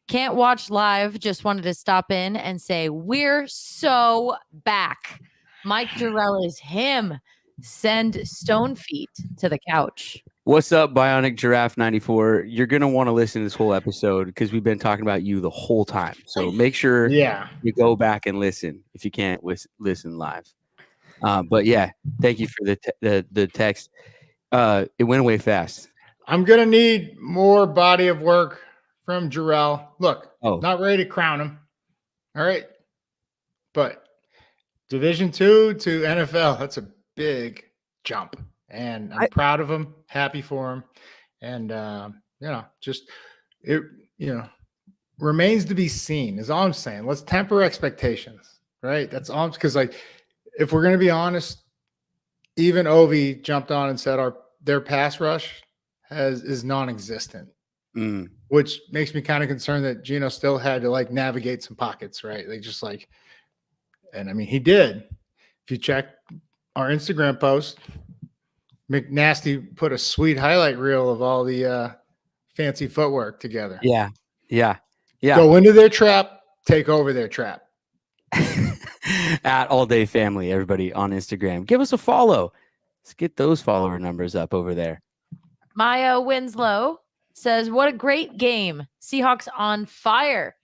Can't watch live. Just wanted to stop in and say, we're so back. Mike Jarrell is him. Send Stone Feet to the couch. What's up, Bionic Giraffe 94? You're going to want to listen to this whole episode because we've been talking about you the whole time. So make sure you go back and listen if you can't listen live. But yeah, thank you for the text. It went away fast. I'm going to need more body of work from Jarrell. Look, not ready to crown him. All right. But Division 2 to NFL, that's a big jump. And I'm proud of him, happy for him. And, remains to be seen is all I'm saying. Let's temper expectations, right? That's all. Because, if we're going to be honest, even Ovi jumped on and said their pass rush is non-existent, which makes me kind of concerned that Geno still had to, navigate some pockets, right? And I mean, he did. If you check our Instagram post, McNasty put a sweet highlight reel of all the fancy footwork together. Yeah. Go into their trap, take over their trap. At All Day Family, everybody on Instagram. Give us a follow. Let's get those follower numbers up over there. Maya Winslow says, what a great game. Seahawks on fire.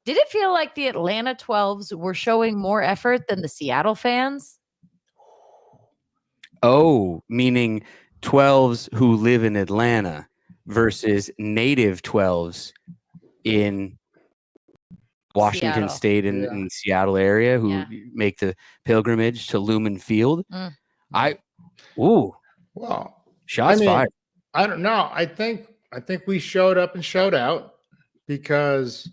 Did it feel like the Atlanta 12s were showing more effort than the Seattle fans? Oh, meaning 12s who live in Atlanta versus native 12s in Washington Seattle. State and in Seattle area who make the pilgrimage to Lumen Field. Well, shots fired. I don't know. I think we showed up and showed out because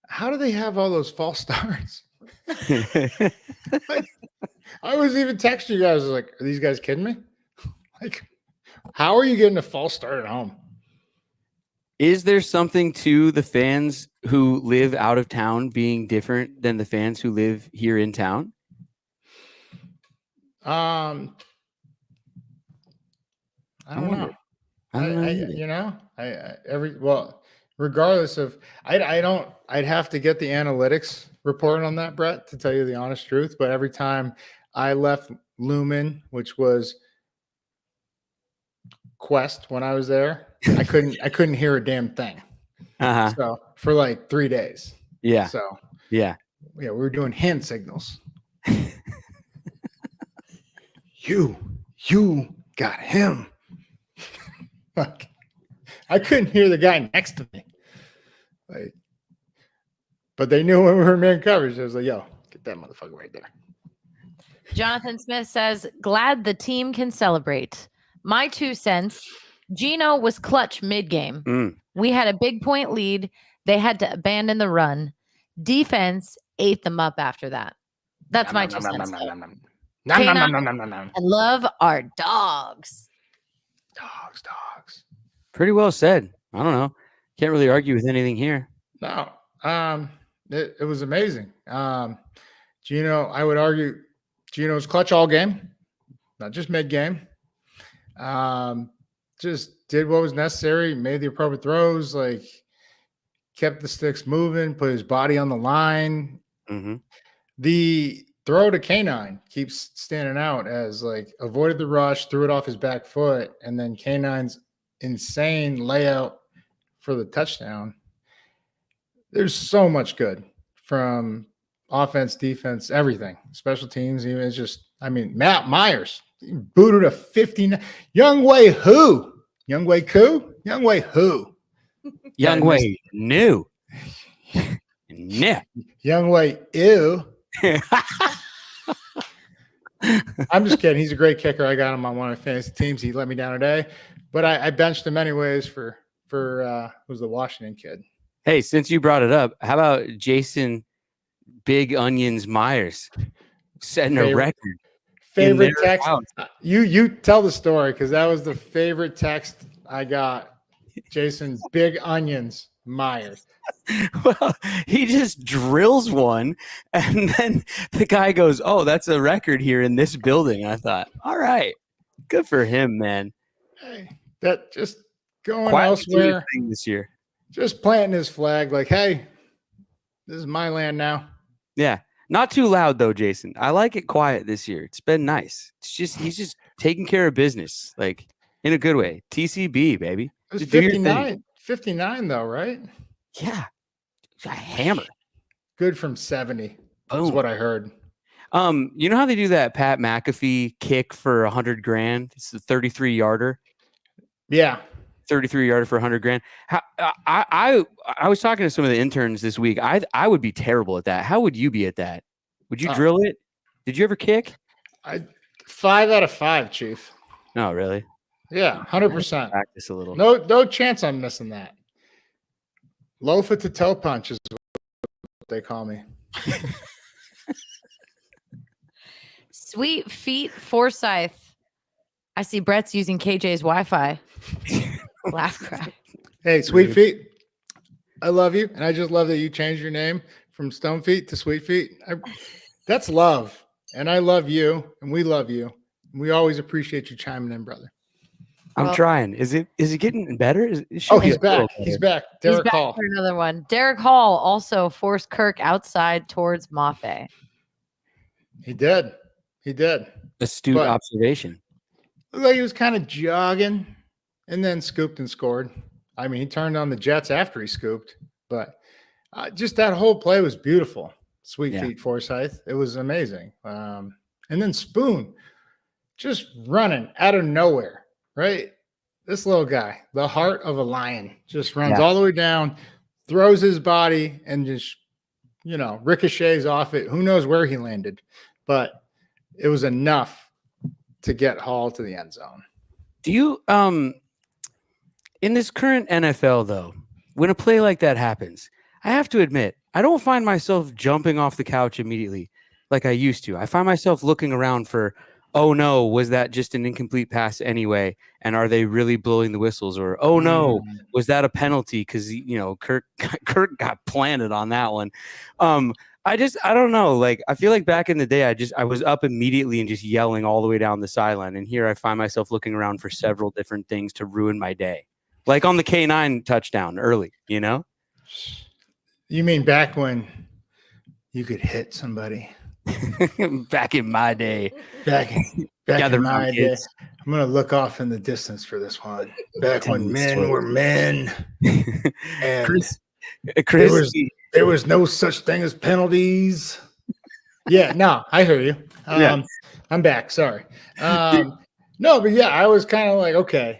how do they have all those false starts? Like, I was even texting you guys like, are these guys kidding me? Like, how are you getting a false start at home? Is there something to the fans who live out of town being different than the fans who live here in town? I don't know. Regardless of, I'd have to get the analytics report on that, Brett, to tell you the honest truth. But every time I left Lumen, which was Quest when I was there, I couldn't hear a damn thing. So for like 3 days. Yeah. So we were doing hand signals. You got him. Like, I couldn't hear the guy next to me. Like, but they knew when we were in man coverage. I was like, yo, get that motherfucker right there. Jonathan Smith says, glad the team can celebrate. My 2 cents, Geno was clutch mid-game. We had a big point lead. They had to abandon the run. Defense ate them up after that. That's my 2 cents. And love our dogs. Dogs. Pretty well said. I don't know. Can't really argue with anything here. No. It was amazing. Geno, I would argue Geno's clutch all game, not just mid-game. Just did what was necessary, made the appropriate throws, like kept the sticks moving, put his body on the line. The throw to K9 keeps standing out as like avoided the rush, threw it off his back foot, and then K9's insane layout for the touchdown. There's so much good from offense, defense, everything, special teams. Even it's just, Matt Myers booted a 59. Youngway who? Youngway who? Youngway who? Youngway new. Yeah. Youngway ew. I'm just kidding. He's a great kicker. I got him on one of my fantasy teams. He let me down today, but I benched him anyways for who's the Washington kid. Hey, since you brought it up, how about Jason Big Onions Myers setting a record? Favorite text. You tell the story because that was the favorite text I got. Jason Big Onions Myers. Well, he just drills one, and then the guy goes, "Oh, that's a record here in this building." I thought, all right, good for him, man. Hey, that just going elsewhere this year. Just planting his flag, like, hey, this is my land now. Yeah, not too loud though, Jason. I like it quiet this year. It's been nice. It's just he's just taking care of business, like in a good way. TCB, baby. It was 59 though, right? Yeah, a hammer. Good from 70. That's what I heard. You know how they do that Pat McAfee kick for $100,000? It's the 33-yarder. Yeah, 33-yarder for $100,000. I was talking to some of the interns this week. I would be terrible at that. How would you be at that? Would you drill it? Did you ever kick? 5 out of 5, Chief. No, really? Yeah, 100%. Practice a little. No chance I'm missing that. Lofa to toe punch is what they call me. Sweet Feet Forsyth. I see Brett's using KJ's Wi-Fi. Laugh crack. Hey, Sweet Feet. I love you. And I just love that you changed your name from Stone Feet to Sweet Feet. That's love. And I love you. And we love you. And we always appreciate you chiming in, brother. I'm trying. Is it getting better? He's back. He's back. Derrick Hall. For another one. Derrick Hall also forced Kirk outside towards Mafe. He did. Astute observation. Looked like he was kind of jogging and then scooped and scored. He turned on the Jets after he scooped, but just that whole play was beautiful. Sweet Feet Forsyth. It was amazing. And then Spoon just running out of nowhere, right? This little guy, the heart of a lion, just runs all the way down, throws his body, and just, ricochets off it. Who knows where he landed, but it was enough to get Hall to the end zone. Do you, in this current NFL, though, when a play like that happens, I have to admit, I don't find myself jumping off the couch immediately like I used to. I find myself looking around for, oh no, was that just an incomplete pass anyway? And are they really blowing the whistles? Or, oh no, was that a penalty? Because, Kirk got planted on that one. I don't know. Like, I feel like back in the day, I was up immediately and just yelling all the way down the sideline. And here I find myself looking around for several different things to ruin my day. Like on the K9 touchdown early, You mean back when you could hit somebody? Back in my day. Back in my day. I'm going to look off in the distance for this one. Back when men were men. And Chris, there was no such thing as penalties. Yeah, no, I hear you. I'm back. Sorry. No, but yeah, I was kind of like, okay,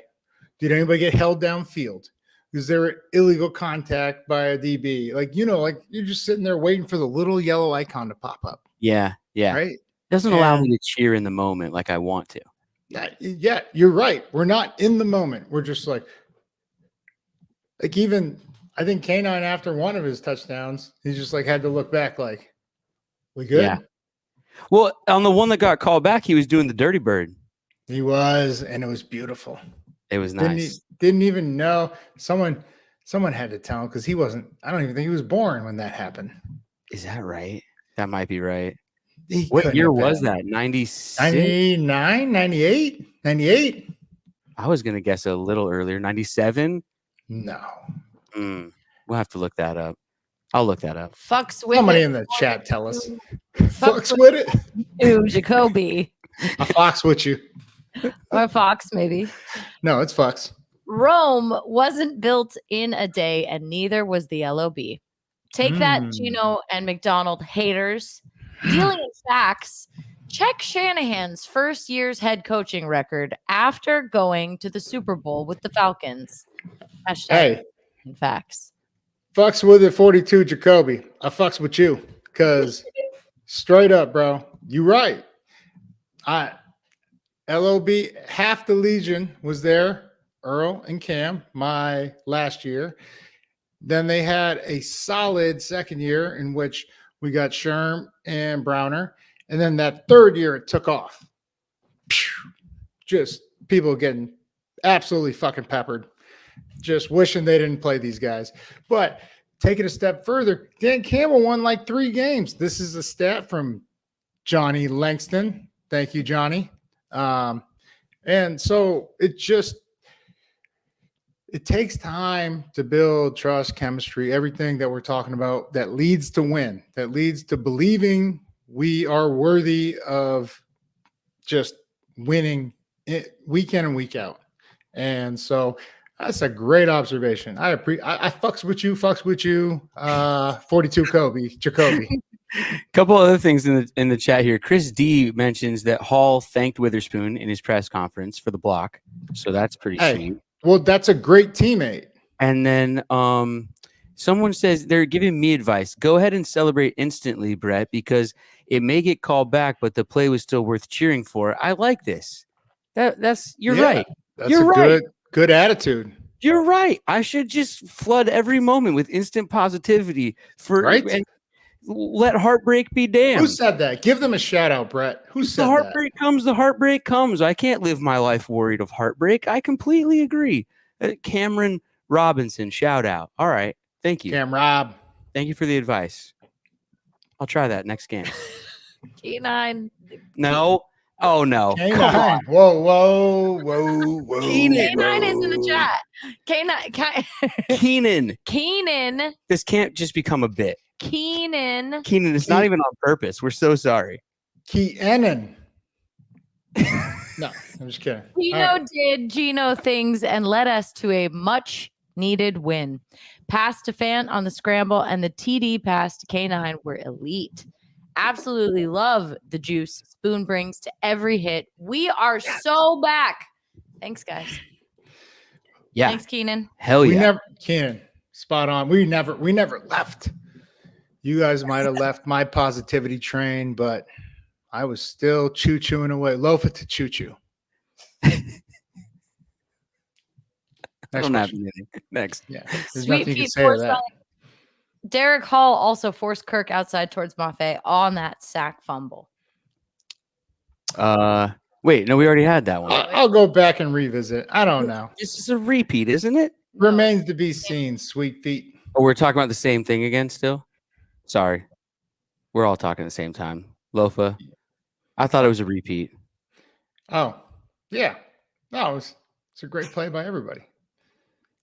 did anybody get held downfield? Is there illegal contact by a DB? Like, like you're just sitting there waiting for the little yellow icon to pop up. Yeah. Right. Doesn't allow me to cheer in the moment like I want to. Yeah, you're right. We're not in the moment. We're just like even I think K9 after one of his touchdowns, he just like had to look back like, we good? Yeah. Well, on the one that got called back, he was doing the dirty bird. He was, and it was beautiful. It was nice. Didn't even know. Someone had to tell him because he wasn't. I don't even think he was born when that happened. Is that right? That might be right. What year was that? 96? 99, 98, 98? I was going to guess a little earlier. 97? No. We'll have to look that up. I'll look that up. Fucks with Somebody it. in the chat tell us. Fucks with it. Ooh, Jacoby. A fox with you. Or Fox, maybe. No, it's Fox. Rome wasn't built in a day, and neither was the LOB. Take that, Geno and McDonald haters. Dealing in facts, check Shanahan's first year's head coaching record after going to the Super Bowl with the Falcons. Hashtag facts. Fucks with it, 42, Jacoby. I fucks with you because straight up, bro, you right. LOB, half the Legion was there, Earl and Cam, my last year. Then they had a solid second year in which we got Sherm and Browner. And then that third year, it took off. Just people getting absolutely fucking peppered. Just wishing they didn't play these guys. But take it a step further, Dan Campbell won like 3 games. This is a stat from Johnny Langston. Thank you, Johnny. And so it takes time to build trust, chemistry, everything that we're talking about that leads to win, that leads to believing we are worthy of just winning week in and week out. And so that's a great observation. I fucks with you. 42 Jacoby. Couple other things in the chat here. Chris D mentions that Hall thanked Witherspoon in his press conference for the block. So that's pretty sweet. Well, that's a great teammate. And then someone says they're giving me advice. Go ahead and celebrate instantly, Brett, because it may get called back, but the play was still worth cheering for. I like this. You're right. That's good attitude. You're right. I should just flood every moment with instant positivity and let heartbreak be damned. Who said that? Give them a shout out, Brett. Who said the heartbreak comes? The heartbreak comes. I can't live my life worried of heartbreak. I completely agree. Cameron Robinson, shout out. All right. Thank you. Cam Rob. Thank you for the advice. I'll try that next game. K9. No. Oh, no. K9. Come on. Whoa. K9 is in the chat. Keenan. This can't just become a bit. Keenan, it's not even on purpose. We're so sorry. Keenan. No, I'm just kidding. Geno did Geno things and led us to a much-needed win. Pass to Fant on the scramble and the TD pass to K9 were elite. Absolutely love the juice Spoon brings to every hit. We are so back. Thanks, guys. Yeah. Thanks, Keenan. Hell We yeah. never can spot on. We never left. You guys might have left my positivity train, but I was still choo-chooing away. Lofa to choo-choo. I Next don't have question. anything. Next. Yeah. There's Sweet nothing you can feet say to force that. Derrick Hall also forced Kirk outside towards Mafe on that sack fumble. Wait, no, we already had that one. I'll go back and revisit. I don't know. This is a repeat, isn't it? Remains to be seen, sweet feet. Oh, we're talking about the same thing again still? Sorry. We're all talking at the same time. Lofa. I thought it was a repeat. Oh, yeah. No, it's a great play by everybody.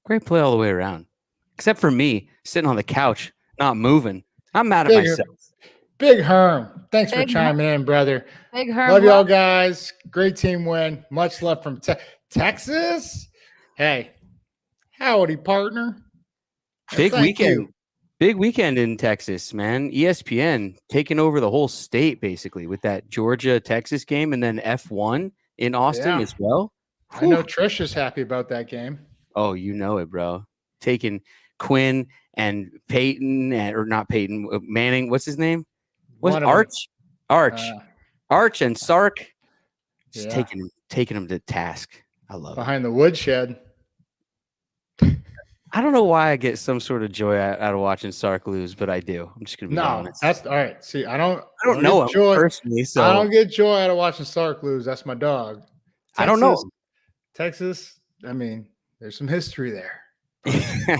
Great play all the way around. Except for me, sitting on the couch, not moving. I'm mad at Big myself. Big Herm. Thanks for Big chiming in, brother. Big Herm. Love y'all guys. Great team win. Much love from Texas. Hey, howdy, partner. And Big thank weekend. you. Big weekend in Texas, man. ESPN taking over the whole state basically with that Georgia-Texas game and then F1 in Austin Yeah. as well. I know Trish is happy about that game. Oh, you know it, bro. Taking Quinn and Peyton, or not Peyton, Manning. What's his name? What's One of them. Arch? Arch and Sark. Just Yeah. taking him to task. I love it. Behind the woodshed. I don't know why I get some sort of joy out of watching Sark lose, but I do. I'm just gonna be honest. That's all right. See, I don't know him get joy. personally, so I don't get joy out of watching Sark lose. That's my dog. I don't know. Texas, I mean, there's some history there. Yeah,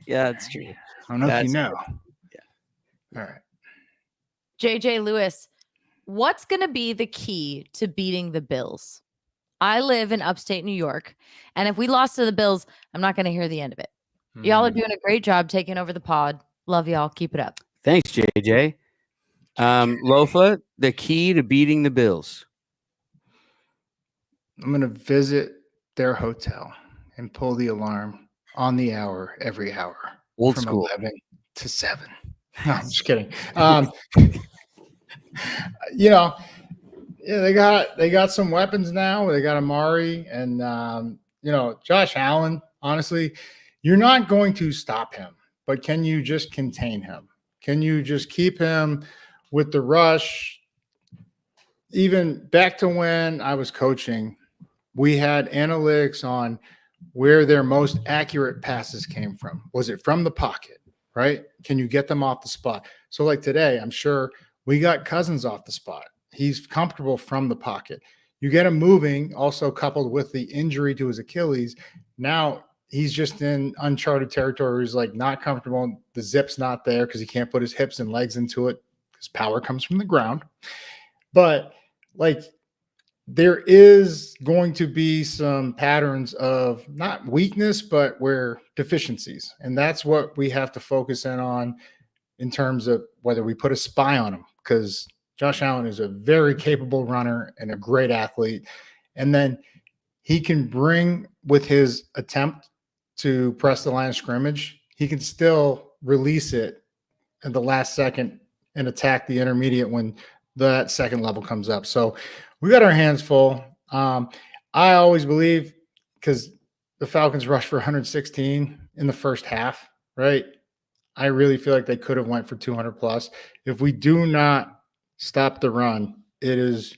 that's true. I don't know if you know. Yeah. All right. JJ Lewis, what's going to be the key to beating the Bills? I live in upstate New York, and if we lost to the Bills, I'm not going to hear the end of it. Y'all are doing a great job taking over the pod. Love y'all. Keep it up. Thanks, JJ. Lofa, the key to beating the Bills. I'm going to visit their hotel and pull the alarm on the hour every hour. Old from school. 11 to 7. No, I'm just kidding. Yeah, they got some weapons now. They got Amari and Josh Allen. Honestly, you're not going to stop him, but can you just contain him? Can you just keep him with the rush? Even back to when I was coaching, we had analytics on where their most accurate passes came from. Was it from the pocket, right? Can you get them off the spot? So like today, I'm sure we got Cousins off the spot. He's comfortable from the pocket. You get him moving, also coupled with the injury to his Achilles. Now he's just in uncharted territory. He's like not comfortable. The zip's not there because he can't put his hips and legs into it because power comes from the ground. But like there is going to be some patterns of not weakness, but where deficiencies. And that's what we have to focus in on in terms of whether we put a spy on him, because Josh Allen is a very capable runner and a great athlete. And then he can bring, with his attempt to press the line of scrimmage, he can still release it at the last second and attack the intermediate when that second level comes up. So we got our hands full. I always believe, because the Falcons rushed for 116 in the first half, right? I really feel like they could have went for 200 plus. If we do not stop the run, it is,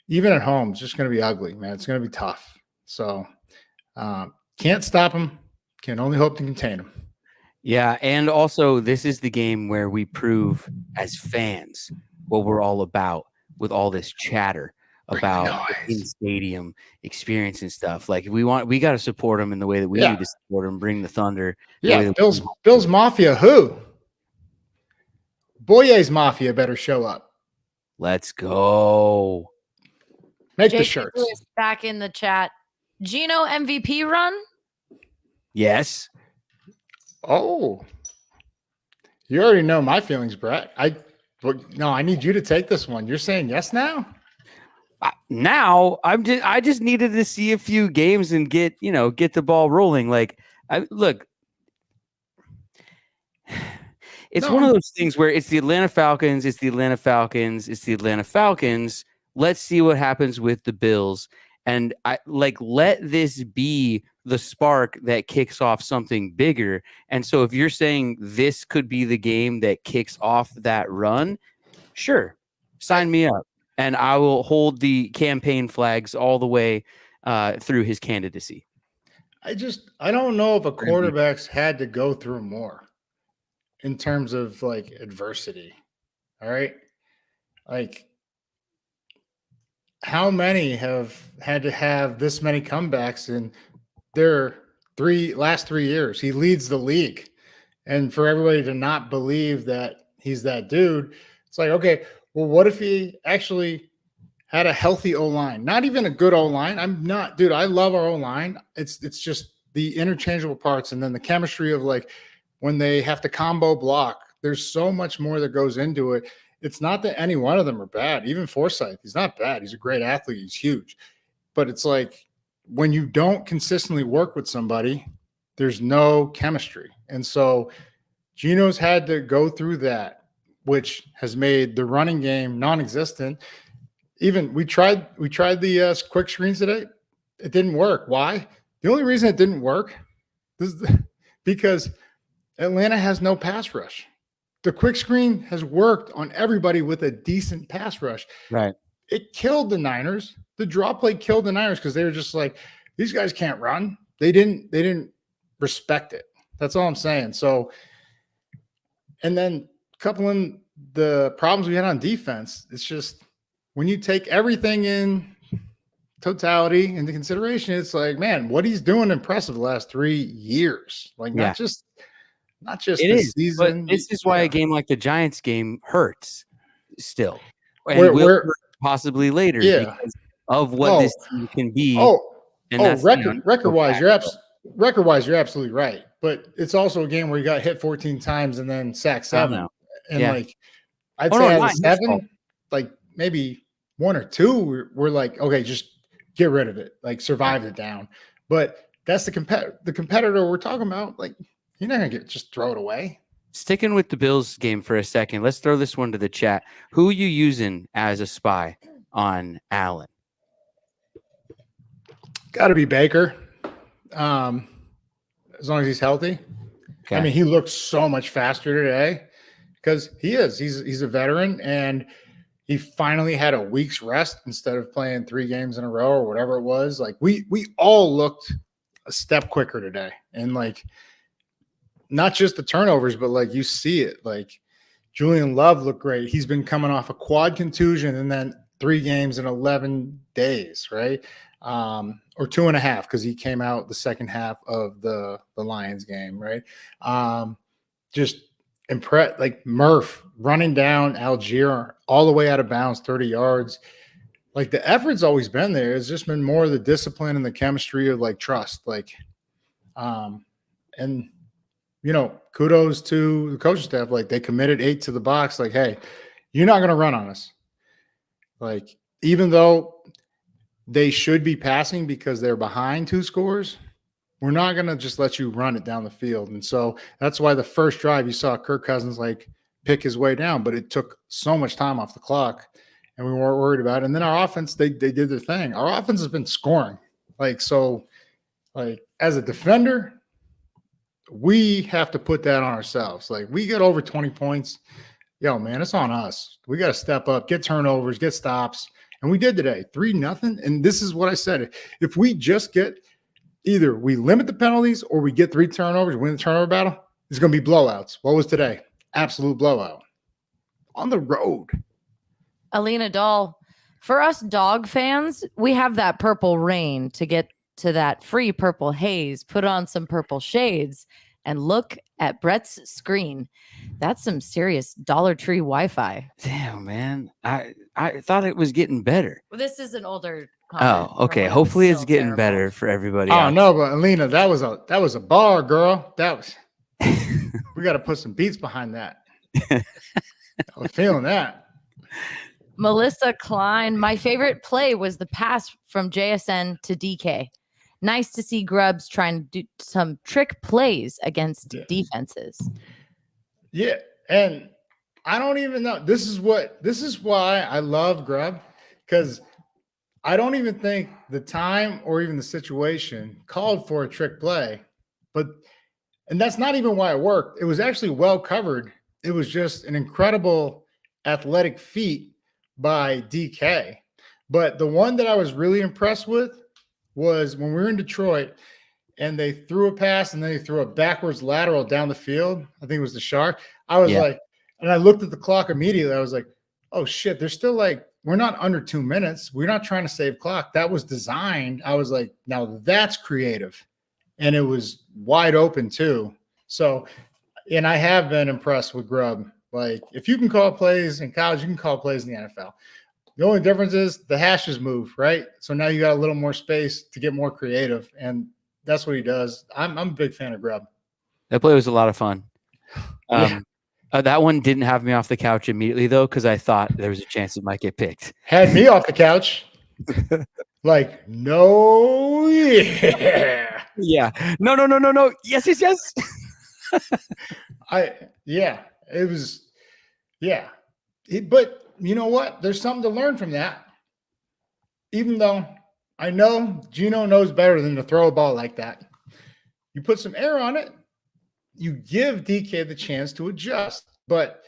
even at home, it's just going to be ugly, man. It's going to be tough. So can't stop them. Can only hope to contain them. Yeah, and also this is the game where we prove as fans what we're all about with all this chatter about the in-stadium experience and stuff. Like we got to support them in the way that we need to support them, bring the thunder. Yeah, Bills Mafia, who? Boye's Mafia better show up. Let's go. Make JJ the shirts. Lewis back in the chat. Geno MVP run? Yes. Oh, you already know my feelings, Brett. I need you to take this one. You're saying yes now? Now I just needed to see a few games and get the ball rolling. Like look, It's No, one of those things where it's the Atlanta Falcons, it's the Atlanta Falcons, it's the Atlanta Falcons. Let's see what happens with the Bills. And let this be the spark that kicks off something bigger. And so if you're saying this could be the game that kicks off that run, sure, sign me up. And I will hold the campaign flags all the way through his candidacy. I don't know if a quarterback's had to go through more in terms of like adversity. All right. Like, how many have had to have this many comebacks in their last 3 years? He leads the league. And for everybody to not believe that he's that dude, it's like, okay, well, what if he actually had a healthy O-line? Not even a good O-line. I love our O-line. It's just the interchangeable parts, and then the chemistry of like when they have to combo block. There's so much more that goes into it. It's not that any one of them are bad. Even Forsythe, he's not bad. He's a great athlete. He's huge. But it's like when you don't consistently work with somebody, there's no chemistry. And so Geno's had to go through that, which has made the running game non-existent. Even we tried the quick screens today. It didn't work. Why? The only reason it didn't work is because Atlanta has no pass rush. The quick screen has worked on everybody with a decent pass rush. Right. It killed the Niners. The draw play killed the Niners because they were just like, these guys can't run. They didn't respect it. That's all I'm saying. So, and then coupling the problems we had on defense, it's just when you take everything in totality into consideration, it's like, man, what he's doing impressive the last 3 years. Like not just this season. But this is why a game like the Giants game hurts still. And will hurt possibly later because of what this team can be. Record-wise, you're absolutely right. But it's also a game where you got hit 14 times and then sacked 7. And like I'd say out of 7, like maybe 1 or 2 we're like, okay, just get rid of it, like survive it down. But that's the competitor we're talking about. Like you're not gonna just throw it away. Sticking with the Bills game for a second, let's throw this one to the chat. Who are you using as a spy on Allen? Got to be Baker, as long as he's healthy. Okay. I mean, he looks so much faster today because he's a veteran, and he finally had a week's rest instead of playing 3 games in a row or whatever it was. Like we all looked a step quicker today, and like not just the turnovers, but like you see it. Like Julian Love looked great. He's been coming off a quad contusion and then 3 games in 11 days, right? Or 2.5 because he came out the second half of the Lions game, right? Just impressed, like Murph running down Algier all the way out of bounds, 30 yards. Like the effort's always been there. It's just been more of the discipline and the chemistry of like trust. Like, and you know, kudos to the coaching staff. Like they committed 8 to the box. Like, hey, you're not going to run on us. Like, even though they should be passing because they're behind 2 scores, we're not going to just let you run it down the field. And so that's why the first drive you saw Kirk Cousins like pick his way down, but it took so much time off the clock and we weren't worried about it. And then our offense, they did their thing. Our offense has been scoring. Like, so like as a defender, we have to put that on ourselves. Like we get over 20 points. Yo, man, it's on us. We got to step up, get turnovers, get stops. And we did today, 3-0. And this is what I said. If we just get either we limit the penalties or we get 3 turnovers, win the turnover battle, it's going to be blowouts. What was today? Absolute blowout. On the road. Alina Dahl, for us dog fans, we have that purple rain to get to that free purple haze, put on some purple shades, and look at Brett's screen. That's some serious Dollar Tree Wi-Fi. Damn, man. I thought it was getting better. Well, this is an older comment. Oh, okay. Hopefully it's getting better for everybody. Oh, no, but Alina, that was a bar, girl. That was we got to put some beats behind that. I was feeling that. Melissa Klein, my favorite play was the pass from JSN to DK. Nice to see Grubbs trying to do some trick plays against defenses. Yeah. And I don't even know. This is why I love Grubb, because I don't even think the time or even the situation called for a trick play. And that's not even why it worked. It was actually well covered. It was just an incredible athletic feat by DK. But the one that I was really impressed with was when we were in Detroit and they threw a pass and then they threw a backwards lateral down the field. I think it was the Shark. I was like, and I looked at the clock immediately. I was like, oh shit, there's still like, we're not under 2 minutes. We're not trying to save clock. That was designed. I was like, now that's creative. And it was wide open too. So, and I have been impressed with Grubb. Like, if you can call plays in college, you can call plays in the NFL. The only difference is the hashes move, right? So now you got a little more space to get more creative. And that's what he does. I'm a big fan of Grubb. That play was a lot of fun. That one didn't have me off the couch immediately, though, because I thought there was a chance it might get picked. Had me off the couch. Like, no, yeah. Yeah. No. Yes. It was, yeah. But you know what? There's something to learn from that. Even though I know Geno knows better than to throw a ball like that. You put some air on it, you give DK the chance to adjust. But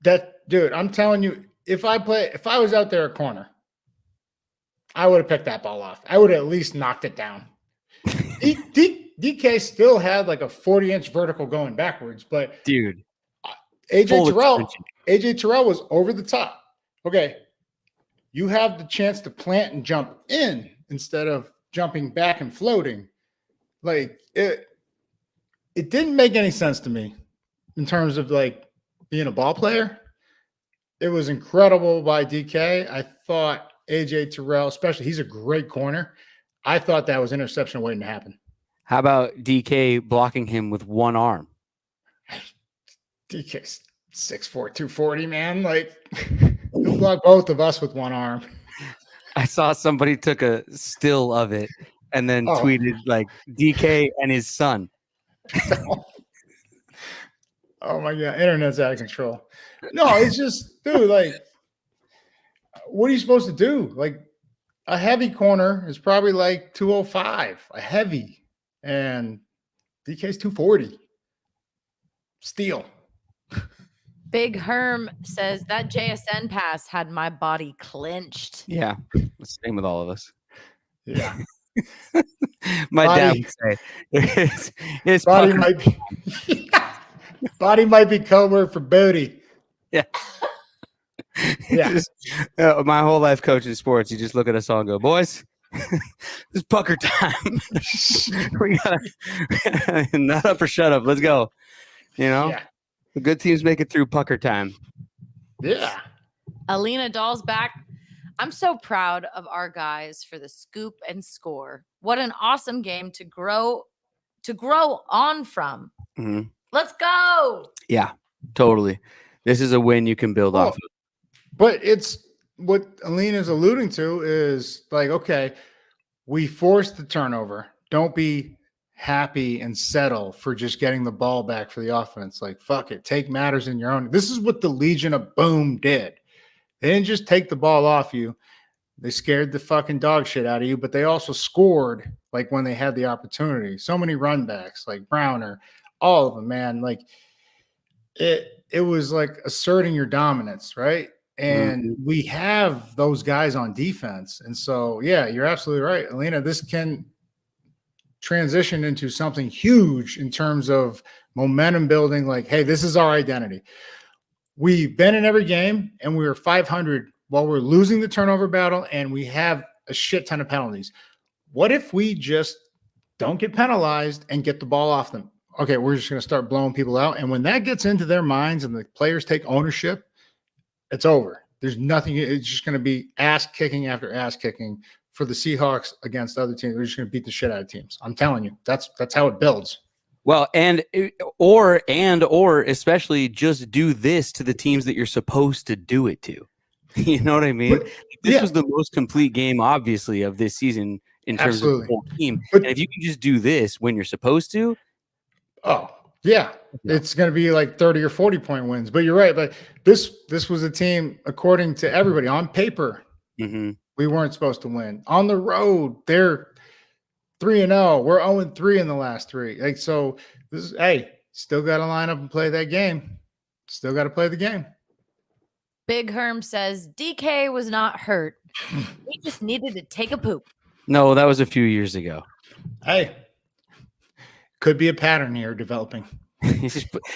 that, dude, I'm telling you, if I was out there at corner, I would have picked that ball off. I would have at least knocked it down. DK still had like a 40-inch vertical going backwards, but dude, AJ Terrell was over the top. Okay, you have the chance to plant and jump in instead of jumping back and floating. Like it didn't make any sense to me in terms of like being a ball player. It was incredible by DK. I thought AJ Terrell, especially, he's a great corner. I thought that was interception waiting to happen. How about DK blocking him with one arm? DK's 6'4", 240, man. Like, he'll block both of us with one arm. I saw somebody took a still of it and then tweeted like DK and his son. Oh my God, internet's out of control. No, it's just, dude, like, what are you supposed to do? Like, a heavy corner is probably like 205, a heavy, and DK's 240. Steal. Big Herm says that JSN pass had my body clenched. Yeah, the same with all of us. Yeah. My dad would say his body might be body might be code word for booty. Yeah. Yeah. My whole life coaching sports, you just look at us all and go, boys, it's pucker time. We gotta not up or shut up. Let's go. You know, the good teams make it through pucker time. Yeah. Alina Dahl's back. I'm so proud of our guys for the scoop and score. What an awesome game to grow on from. Mm-hmm. Let's go. Yeah, totally. This is a win you can build off of. But it's what Alina's alluding to is like, okay, we forced the turnover. Don't be happy and settle for just getting the ball back for the offense. Like, fuck it. Take matters in your own. This is what the Legion of Boom did. They didn't just take the ball off you. They scared the fucking dog shit out of you, but they also scored like when they had the opportunity. So many run backs, like Browner, all of them, man. Like it was like asserting your dominance, right? And we have those guys on defense. And so, yeah, you're absolutely right, Alina. This can transition into something huge in terms of momentum building. Like, hey, this is our identity. We've been in every game, and we were 500 while we're losing the turnover battle, and we have a shit ton of penalties. What if we just don't get penalized and get the ball off them? Okay, we're just going to start blowing people out. And when that gets into their minds and the players take ownership, it's over. There's nothing. It's just going to be ass kicking after ass kicking for the Seahawks against other teams. We're just going to beat the shit out of teams. I'm telling you, that's how it builds. Well, or especially just do this to the teams that you're supposed to do it to. You know what I mean? This was the most complete game, obviously, of this season in terms of the whole team. And if you can just do this when you're supposed to, oh yeah, it's going to be like 30 or 40 point wins. But you're right. But this was a team, according to everybody on paper, we weren't supposed to win. On the road, they're 3-0. We're 0-3 in the last 3. Like, so this is, hey, still got to line up and play that game. Still got to play the game. Big Herm says DK was not hurt. He just needed to take a poop. No, that was a few years ago. Hey, could be a pattern here developing.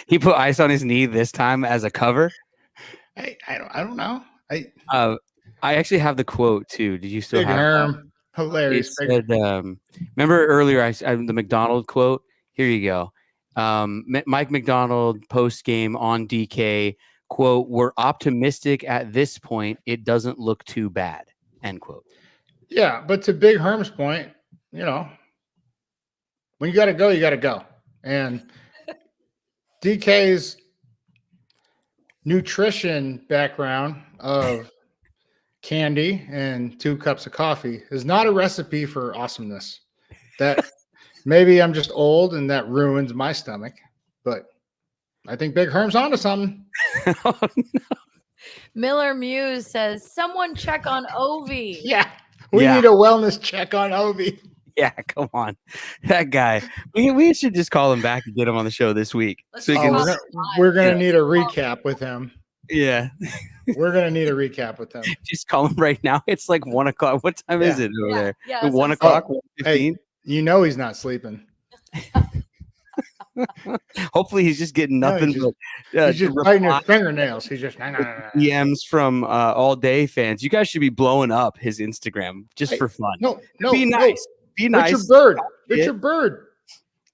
He put ice on his knee this time as a cover. I don't know. I actually have the quote too. Did you still Big have Herm? Hilarious. It said, remember earlier the McDonald quote? Here you go. Mike McDonald post game on DK quote, "We're optimistic at this point. It doesn't look too bad." End quote. Yeah, but to Big Herm's point, you know, when you got to go, you got to go. And DK's nutrition background of candy and 2 cups of coffee is not a recipe for awesomeness. That maybe I'm just old and that ruins my stomach, but I think Big Herm's onto something. Oh, no. Miller Muse says, someone check on Ovi. Yeah. We need a wellness check on Ovi. Yeah, come on. That guy. We should just call him back and get him on the show this week. So we're going to need a recap with him. Yeah. We're going to need a recap with him. Just call him right now. It's like 1 o'clock. What time is it over there? Yeah, 1 o'clock? 1:15? Hey, you know he's not sleeping. Hopefully he's just getting nothing he's just biting his fingernails. He's just DMs from all day fans. You guys should be blowing up his Instagram just for fun. No, be nice. Be nice. Richard Bird.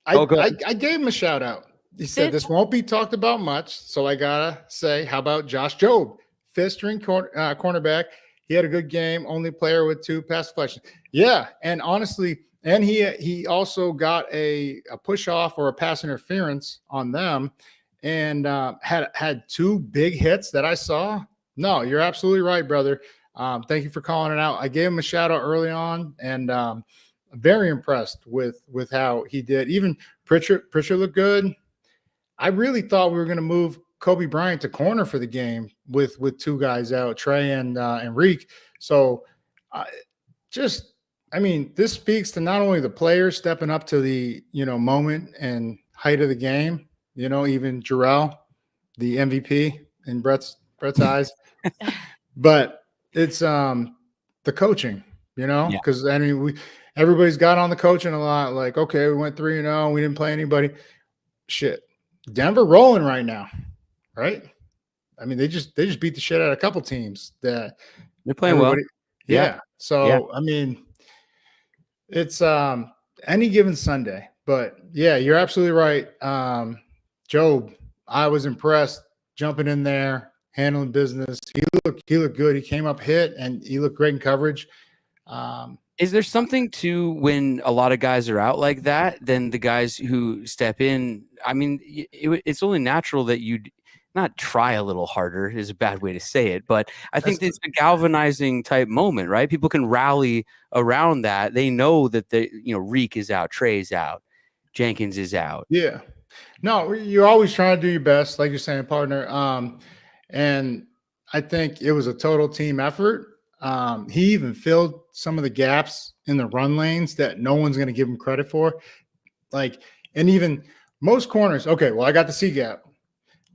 I gave him a shout out. He said this won't be talked about much, so I gotta say, how about Josh Jobe, 5th string cornerback? He had a good game. Only player with 2 pass deflections. Yeah, and honestly. And he also got a push off or a pass interference on them, and had 2 big hits that I saw. No, you're absolutely right, brother. Thank you for calling it out. I gave him a shout out early on, and very impressed with how he did. Even Pritchard looked good. I really thought we were going to move Coby Bryant to corner for the game with 2 guys out, Trey and Reek. So I mean, this speaks to not only the players stepping up to the, moment and height of the game, even Jarrell, the MVP in Brett's eyes, but it's the coaching, because everybody's got on the coaching a lot. Like, okay, we went 3-0, we didn't play anybody. Shit, Denver rolling right now, right? I mean, they just beat the shit out of a couple teams that they're playing well. Yeah. So I mean. It's any given Sunday, but yeah, you're absolutely right. Jobe, I was impressed jumping in there, handling business. He looked good. He came up hit and he looked great in coverage. Is there something to when a lot of guys are out like that, then the guys who step in? I mean, it's only natural that you'd not try a little harder is a bad way to say it, but I think it's a galvanizing type moment, right? People can rally around that. They know that Reek is out, Trey's out, Jenkins is out. Yeah. No, you're always trying to do your best, like you're saying, partner. And I think it was a total team effort. He even filled some of the gaps in the run lanes that no one's going to give him credit for. And even most corners, okay, well, I got the C gap.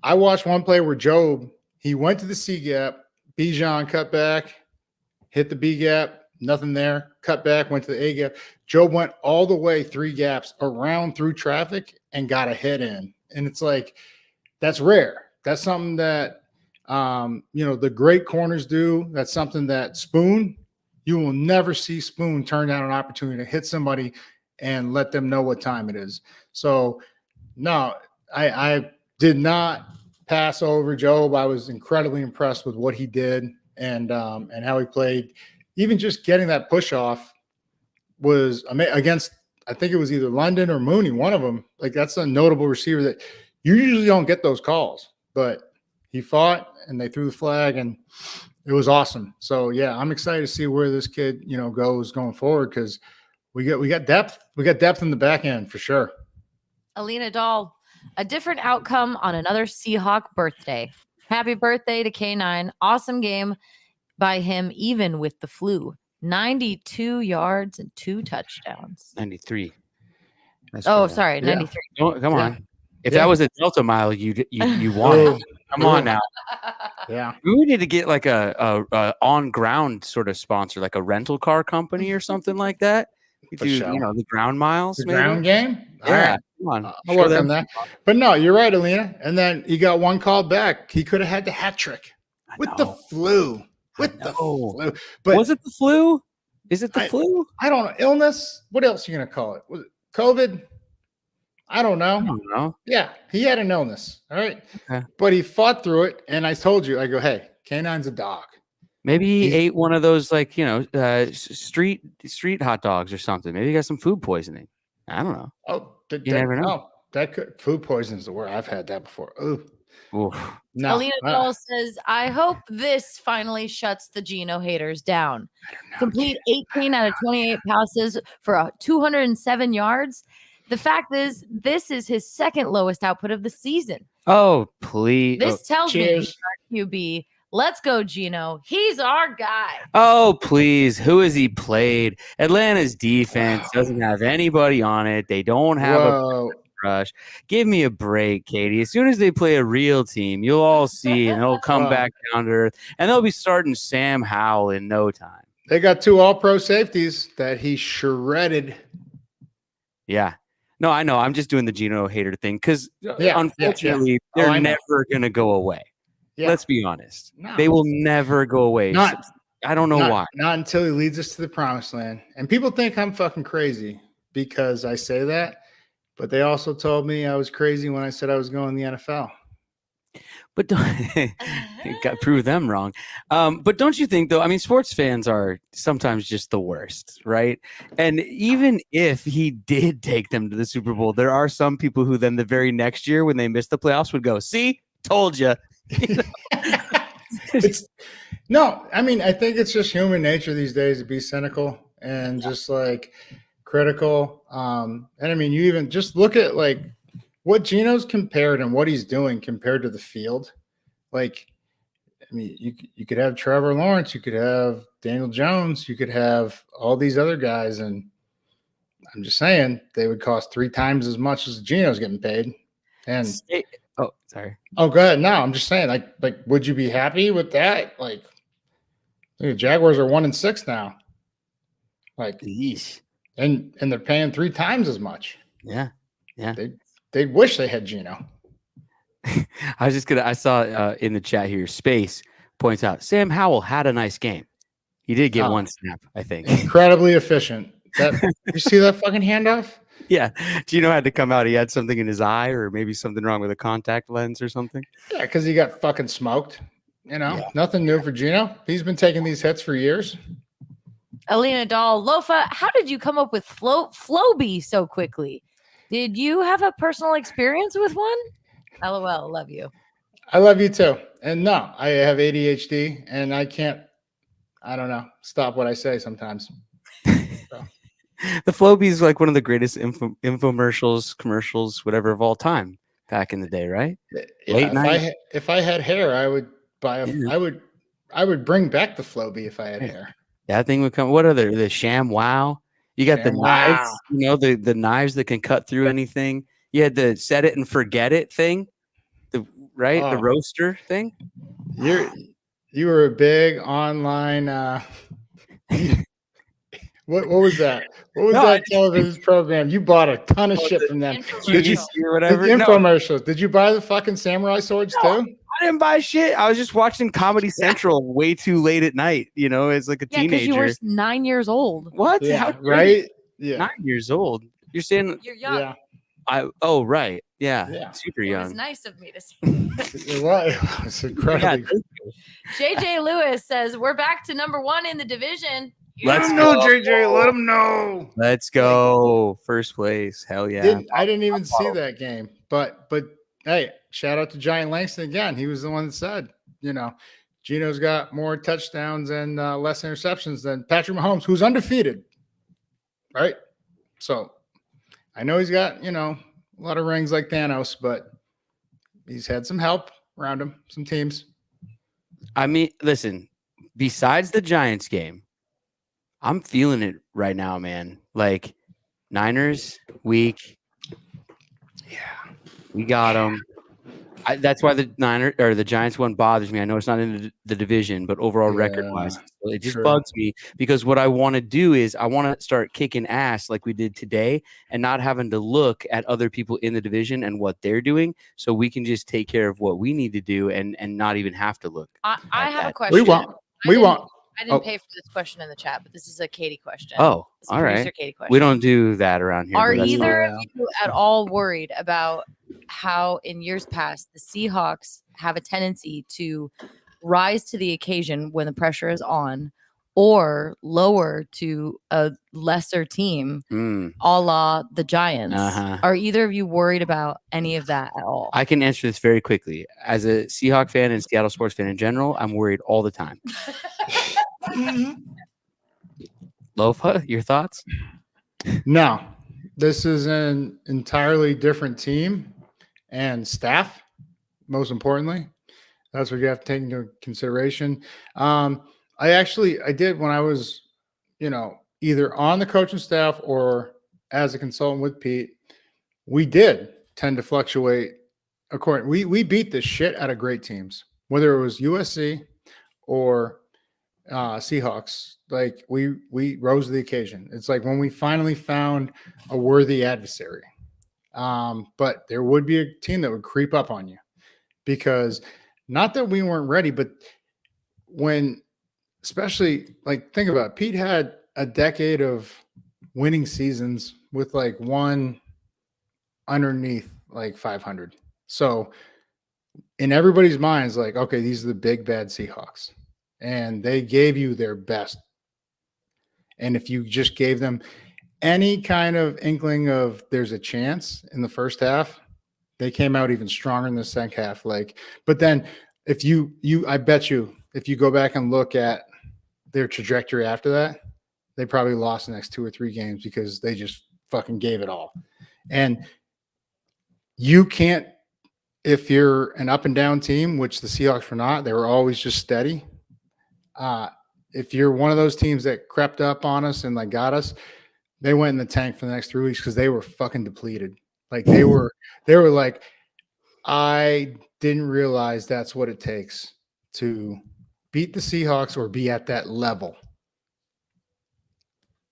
I watched one play where Jobe, he went to the C gap, Bijan cut back, hit the B gap, nothing there, cut back, went to the A gap. Jobe went all the way 3 gaps around through traffic and got a hit in. And it's like, that's rare. That's something that, the great corners do. That's something that Spoon, you will never see Spoon turn down an opportunity to hit somebody and let them know what time it is. So, no, I did not pass over Jobe. I was incredibly impressed with what he did and how he played. Even just getting that push off was against, I think it was either London or Mooney, one of them. Like, that's a notable receiver that you usually don't get those calls, but he fought and they threw the flag and it was awesome. So yeah, I'm excited to see where this kid, goes going forward, because we got depth. We got depth in the back end for sure. Alina Dahl, A different outcome on another Seahawk birthday. Happy birthday to K9. Awesome game by him, even with the flu. 92 yards and 2 touchdowns. 93. That's Oh, for, sorry, Yeah. 93. come Yeah. on. If Yeah. that was a Delta mile, you won it. Oh, Come on now. yeah. We need to get like a on ground sort of sponsor, like a rental car company or something like that. You For do, sure. the ground miles, The maybe. ground game? All Yeah, right. come on. I'll Show work them. on that. But no, you're right, Alina. And then he got one called back. He could have had the hat trick I with the know. flu. I With the know. flu. But Was it the flu? Is it the flu? I don't know. Illness? What else are you going to call it? Was it COVID? I don't know. I don't know. Yeah, he had an illness. All right. Okay. But he fought through it. And I told you, I go, hey, K9's a dog. Maybe he He's- ate one of those, like, street hot dogs or something. Maybe he got some food poisoning. I don't know. Oh, You never know. Oh, that could food poison is the word. I've had that before. Ooh. Oof. No. Alina Doll says, I hope this finally shuts the Geno haters down. Complete 18 out of 28 passes for 207 yards. The fact is, this is his second lowest output of the season. Oh, please. This tells me cheers. he's our QB. Let's go, Geno. He's our guy. Oh, please. Who has he played? Atlanta's defense doesn't have anybody on it. They don't have a rush. Give me a break, Katie. As soon as they play a real team, you'll all see, and they'll come Wow. back down to earth, and they'll be starting Sam Howell in no time. They got 2 all-pro safeties that he shredded. Yeah. No, I know. I'm just doing the Geno hater thing because, Yeah, unfortunately, Oh, I they're know. never going to go away. Yeah. Let's be honest. No. They will never go away. Not- I don't know why. Not until he leads us to the promised land. And people think I'm fucking crazy because I say that, but they also told me I was crazy when I said I was going to the NFL. But don't got prove them wrong. But don't you think, though? I mean, sports fans are sometimes just the worst, right? And even if he did take them to the Super Bowl, there are some people who then the very next year when they missed the playoffs would go, "See, told you." No, I mean, I think it's just human nature these days to be cynical and just like critical. And I mean, you even just look at like what Geno's compared and what he's doing compared to the field. Like, I mean, you could have Trevor Lawrence, you could have Daniel Jones, you could have all these other guys, and I'm just saying they would cost 3 times as much as Geno's getting paid. And oh, sorry. Oh, go ahead. No, I'm just saying, like, would you be happy with that? Like, the Jaguars are 1-6 now. Like, Yeesh. and they're paying 3 times as much. Yeah. They wish they had Geno. I saw in the chat here, Space points out Sam Howell had a nice game. He did get one snap, I think. Incredibly efficient. You see that fucking handoff? Yeah. Geno had to come out. He had something in his eye or maybe something wrong with a contact lens or something. Yeah, because he got fucking smoked. Nothing new for Geno. He's been taking these hits for years. Alina Doll, Lofa, how did you come up with Floby so quickly? Did you have a personal experience with one? LOL, love you. I love you too. And no, I have ADHD and I don't know, stop what I say sometimes. The Floby is like one of the greatest infomercials, commercials, whatever of all time back in the day, right? Yeah, Late night. If I had hair, I would buy I would bring back the Floby if I had hair. That thing would come. What are the Sham Wow? You got the knives, the knives that can cut through anything. You had the set it and forget it thing, the roaster thing. You were a big online. What was that? What was that television program? You bought a ton of shit from them. Did you see or whatever? Infomercials. Did you buy the fucking samurai swords too? I didn't buy shit. I was just watching Comedy Central way too late at night. As like a teenager. Because you were 9 years old. What? Yeah, right? Yeah. 9 years old. You're saying you're young. Yeah. Right. Yeah. Super young. It was nice of me to say. It was incredibly. JJ Lewis says we're back to number 1 in the division. Let's go, JJ. Let them know. Let's go. First place. Hell yeah. I didn't even see that game. But hey, shout out to Giant Langston again. He was the one that said, Geno's got more touchdowns and less interceptions than Patrick Mahomes, who's undefeated. Right? So I know he's got, rings like Thanos, but he's had some help around him, some teams. I mean, listen, besides the Giants game, I'm feeling it right now, man. Like Niners week. Yeah. We got them. That's why the Giants one bothers me. I know it's not in the division, but overall record wise, it just bugs me because what I want to do is I want to start kicking ass like we did today and not having to look at other people in the division and what they're doing, so we can just take care of what we need to do and not even have to look. I have a question. We want. I didn't pay for this question in the chat, but this is a Katie question. Oh, it's a all producer right. Katie question. We don't do that around here. Are either of you at all worried about how in years past the Seahawks have a tendency to rise to the occasion when the pressure is on or lower to a lesser team a la the Giants? Are either of you worried about any of that at all? I can answer this very quickly. As a Seahawks fan and Seattle sports fan in general, I'm worried all the time. Lofa, your thoughts? No, this is an entirely different team and staff. Most importantly, that's what you have to take into consideration. I did when I was, either on the coaching staff or as a consultant with Pete. We did tend to fluctuate. We beat the shit out of great teams, whether it was USC or Seahawks. Like we rose to the occasion. It's like when we finally found a worthy adversary. But there would be a team that would creep up on you because not that we weren't ready, but especially like think about it, Pete had a decade of winning seasons with like one underneath like 500. So in everybody's minds, like, okay, these are the big bad Seahawks. And they gave you their best. And if you just gave them any kind of inkling of there's a chance in the first half, they came out even stronger in the second half. But then if I bet you, if you go back and look at their trajectory after that, they probably lost the next 2 or 3 games because they just fucking gave it all. And you can't, if you're an up and down team, which the Seahawks were not, they were always just steady. If you're one of those teams that crept up on us and like got us, they went in the tank for the next 3 weeks because they were fucking depleted. Like they were like, I didn't realize that's what it takes to beat the Seahawks or be at that level.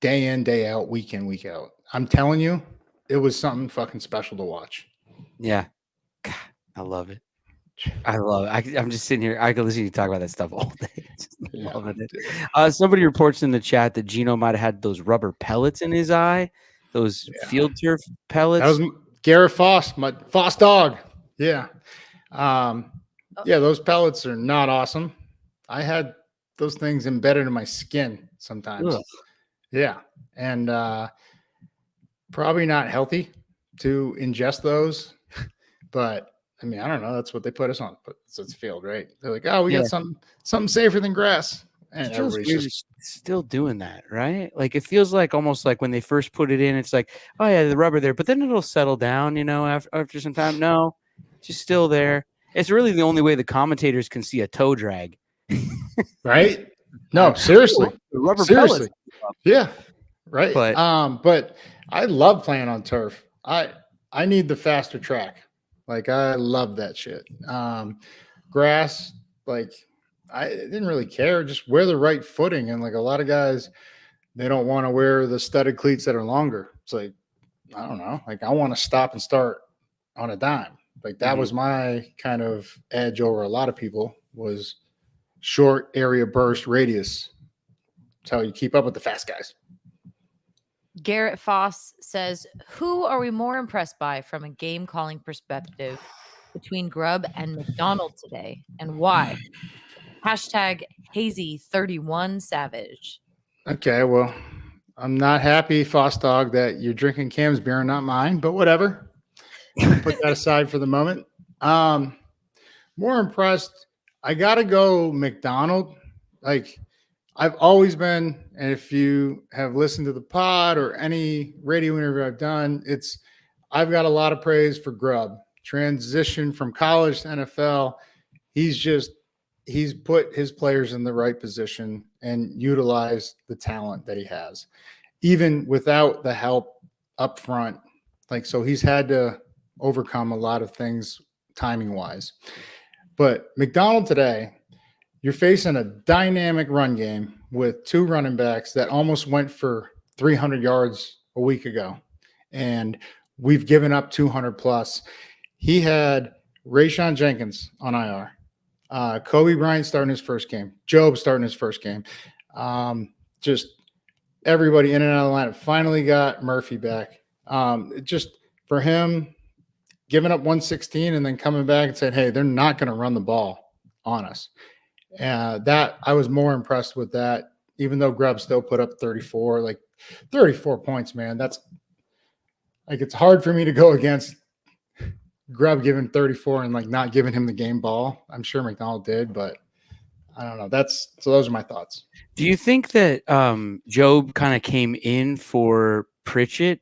Day in, day out, week in, week out. I'm telling you, it was something fucking special to watch. Yeah. God, I love it. I'm just sitting here. I could listen to you talk about that stuff all day. Just loving it. Somebody reports in the chat that Geno might have had those rubber pellets in his eye, those field turf pellets. That was Garrett Foss, my Foss dog. Yeah. Those pellets are not awesome. I had those things embedded in my skin sometimes. Ugh. Yeah. And probably not healthy to ingest those, but I mean, I don't know. That's what they put us on. But it's field, right? They're like, oh, we got something safer than grass. And everybody's just still doing that, right? Like it feels like almost like when they first put it in, it's like, oh yeah, the rubber there, but then it'll settle down, after some time. No, it's just still there. It's really the only way the commentators can see a toe drag. Right? No, seriously. The rubber seriously. Pellets. Yeah. Right. But I love playing on turf. I need the faster track. Like I love that shit. Grass, like I didn't really care. Just wear the right footing. And like a lot of guys, they don't want to wear the studded cleats that are longer. It's like, I don't know. Like I want to stop and start on a dime. Like that was my kind of edge over a lot of people was short area burst radius. That's how you keep up with the fast guys. Garrett Foss says, who are we more impressed by from a game calling perspective between Grubb and McDonald today, and why? Hashtag Hazy31 Savage. Okay, well, I'm not happy, Foss Dog, that you're drinking Cam's beer and not mine, but whatever. Put that aside for the moment. More impressed, I got to go McDonald. Like, I've always been, and if you have listened to the pod or any radio interview I've done, I've got a lot of praise for Grubb. Transition from college to NFL. He's put his players in the right position and utilized the talent that he has, even without the help up front. Like, so he's had to overcome a lot of things timing wise. But McDonald today, you're facing a dynamic run game with 2 running backs that almost went for 300 yards a week ago. And we've given up 200 plus. He had Rayshon Jenkins on IR. Coby Bryant starting his first game. Job starting his first game. Just everybody in and out of the lineup. Finally got Murphy back. Just for him, giving up 116 and then coming back and saying, hey, they're not going to run the ball on us. That I was more impressed with that, even though Grubb still put up 34. Like 34 points, man. That's like, it's hard for me to go against Grubb giving 34 and like not giving him the game ball. I'm sure McDonald did, but I don't know. So those are my thoughts. Do you think that Job kind of came in for Pritchett,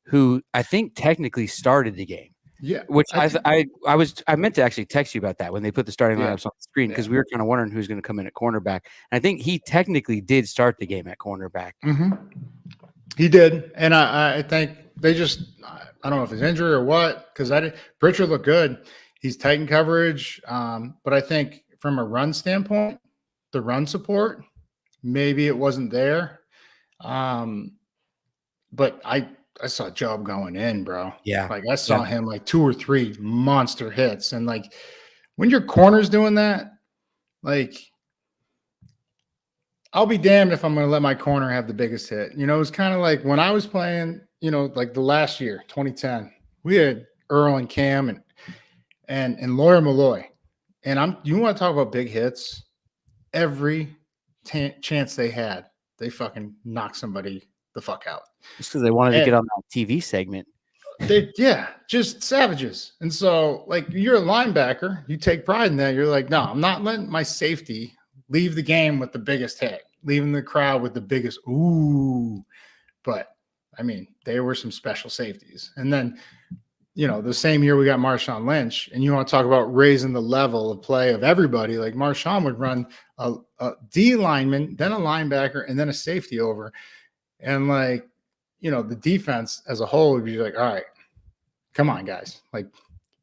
who I think technically started the game? Yeah. Which I meant to actually text you about that when they put the starting lineups on the screen, because we were kind of wondering who's going to come in at cornerback. And I think he technically did start the game at cornerback. Mm-hmm. He did. And I think they just, I don't know if it's injury or what, because Pritchard looked good. He's tight in coverage. But I think from a run standpoint, the run support, maybe it wasn't there. But I saw Job going in, bro. Yeah. Like I saw him like 2 or 3 monster hits. And like when your corner's doing that, like I'll be damned if I'm going to let my corner have the biggest hit. You know, it's kind of like when I was playing, you know, like the last year, 2010, we had Earl and Cam and Lawyer Malloy. And you want to talk about big hits? Every chance they had, they fucking knocked somebody the fuck out. Just because they wanted to get on that TV segment. Just savages. And so, like, you're a linebacker, you take pride in that. You're like, no, I'm not letting my safety leave the game with the biggest hit, leaving the crowd with the biggest ooh. But I mean, they were some special safeties. And then, you know, the same year we got Marshawn Lynch, and you want to talk about raising the level of play of everybody. Like Marshawn would run a D lineman, then a linebacker, and then a safety over. And like, you know, the defense as a whole would be like, all right, come on, guys, like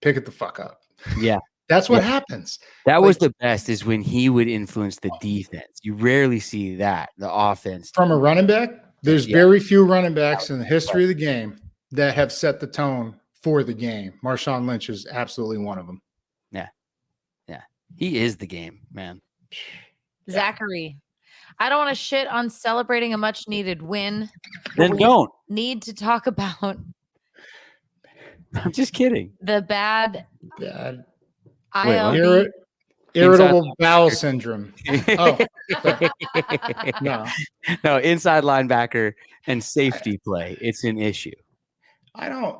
pick it the fuck up. Yeah. That's what happens. That was the best, is when he would influence the defense. You rarely see that, the offense. From a running back, there's very few running backs in the history of the game that have set the tone for the game. Marshawn Lynch is absolutely one of them. Yeah. Yeah. He is the game, man. Zachary, I don't want to shit on celebrating a much needed win. Then don't. Need to talk about I'm just kidding. the bad Wait, irritable bowel syndrome. Oh, no, inside linebacker and safety play. It's an issue. I don't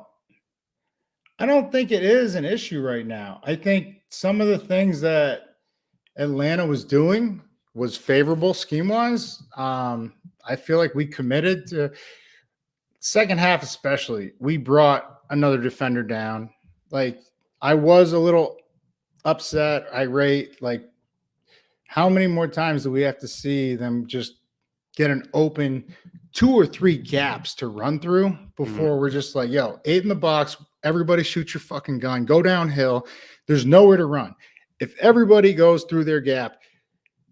think it is an issue right now. I think some of the things that Atlanta was doing was favorable scheme-wise. I feel like we committed to second half, especially. We brought another defender down. Like, I was a little upset, irate. Like, how many more times do we have to see them just get an open 2 or 3 gaps to run through before we're just like, yo, 8 in the box, everybody shoot your fucking gun, go downhill. There's nowhere to run. If everybody goes through their gap,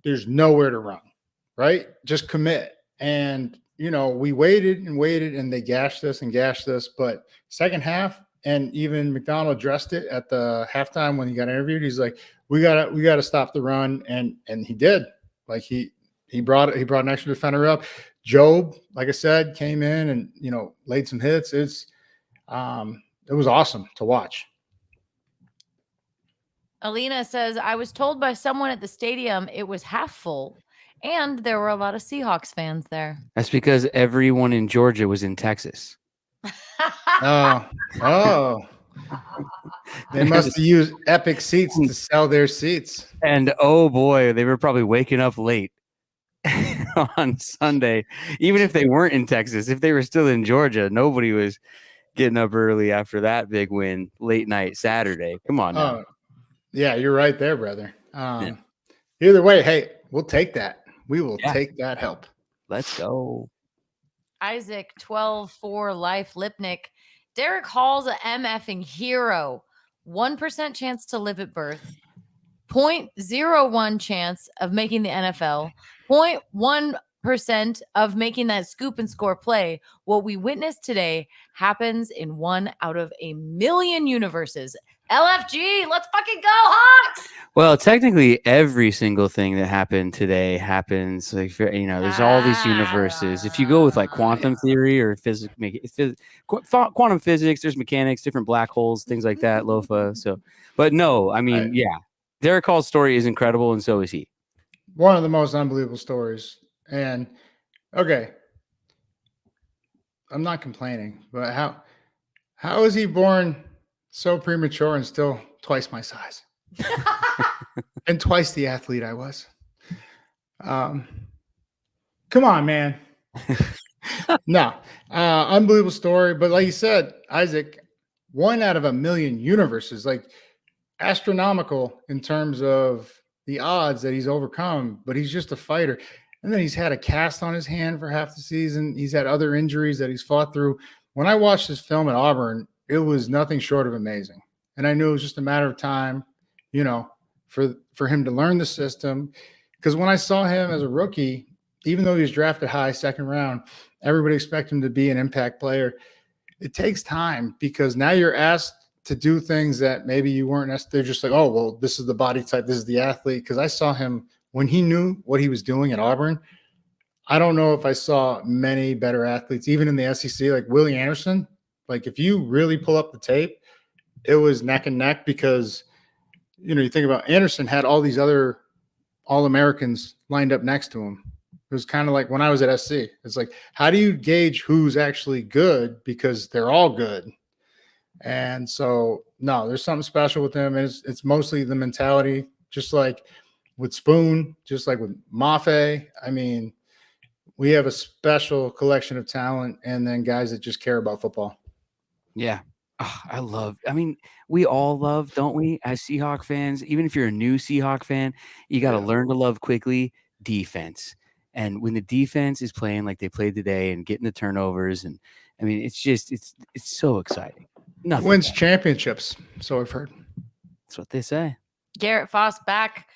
there's nowhere to run, right? Just commit. And, you know, we waited and they gashed us. But second half, and even McDonald addressed it at the halftime when he got interviewed. He's like, we gotta stop the run. And he did. Like he brought an extra defender up. Job, like I said, came in and, you know, laid some hits. It was awesome to watch. Alina says, I was told by someone at the stadium it was half full, and there were a lot of Seahawks fans there. That's because everyone in Georgia was in Texas. Oh. They must have used Epic Seats to sell their seats. And oh boy, they were probably waking up late on Sunday. Even if they weren't in Texas, if they were still in Georgia, nobody was getting up early after that big win, late night Saturday. Come on now. Yeah, you're right there, brother. Yeah. Either way, hey, we'll take that. We will Yeah. take that help. Let's go. Isaac 12 for life. Lipnick. Derrick Hall's a MFing hero. 1% chance to live at birth. 0.01 chance of making the NFL. 0.1% of making that scoop and score play. What we witnessed today happens in 1 out of a million universes. LFG, let's fucking go, Hawks! Well, technically, every single thing that happened today happens. Like, there's all these universes. If you go with like quantum theory or quantum physics, there's mechanics, different black holes, things like that. Lofa. So, but no, I mean, yeah, Derrick Hall's story is incredible, and so is he. One of the most unbelievable stories. And okay, I'm not complaining, but how is he born so premature and still twice my size? And twice the athlete I was. Come on, man. No, unbelievable story. But like you said, Isaac, 1 out of a million universes, like astronomical in terms of the odds that he's overcome, but he's just a fighter. And then he's had a cast on his hand for half the season. He's had other injuries that he's fought through. When I watched this film at Auburn, it was nothing short of amazing. And I knew it was just a matter of time, for him to learn the system. Because when I saw him as a rookie, even though he was drafted high, second round, everybody expected him to be an impact player. It takes time because now you're asked to do things that maybe you weren't asked. They're just like, oh, well, this is the body type. This is the athlete. Because I saw him when he knew what he was doing at Auburn. I don't know if I saw many better athletes, even in the SEC, like Willie Anderson. Like if you really pull up the tape, it was neck and neck because, you think about Anderson had all these other All-Americans lined up next to him. It was kind of like when I was at SC. It's like, how do you gauge who's actually good? Because they're all good. And so, no, there's something special with him. And it's mostly the mentality, just like with Spoon, just like with Mafe. I mean, we have a special collection of talent and then guys that just care about football. Yeah. We all love, don't we, as Seahawk fans? Even if you're a new Seahawk fan, you got to learn to love quickly defense. And when the defense is playing like they played today and getting the turnovers, and I mean, it's so exciting. Nothing wins championships, so I've heard. That's what they say. Garrett Foss back.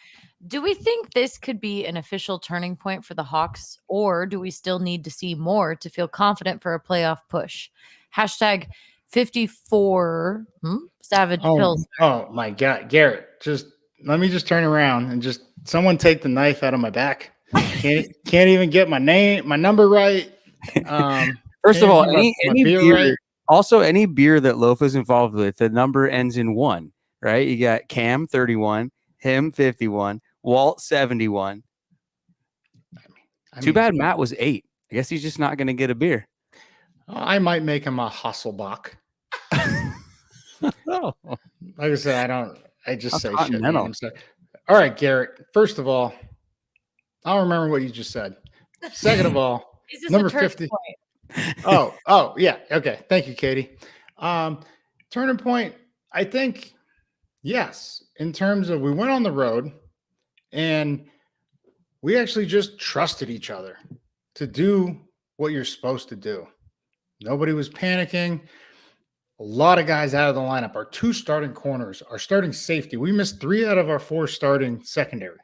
Do we think this could be an official turning point for the Hawks, or do we still need to see more to feel confident for a playoff push? Hashtag 54 Savage Pills. Oh my God, Garrett! Let me turn around and someone take the knife out of my back. Can't even get my number right. First of all, any beer, right? Also any beer that Lofa's involved with, the number ends in 1, right? You got Cam 31, him 51, Walt 71. Too bad Matt was 8. I guess he's just not going to get a beer. I might make him a Hasselbach. No. Like I said, I just say shit. All right, Garrett. First of all, I'll remember what you just said. Second of all, number 50. Oh, yeah. Okay. Thank you, Katie. Turning point, I think, yes, in terms of we went on the road and we actually just trusted each other to do what you're supposed to do. Nobody was panicking. A lot of guys out of the lineup. Our 2 starting corners, our starting safety. We missed 3 out of our 4 starting secondary.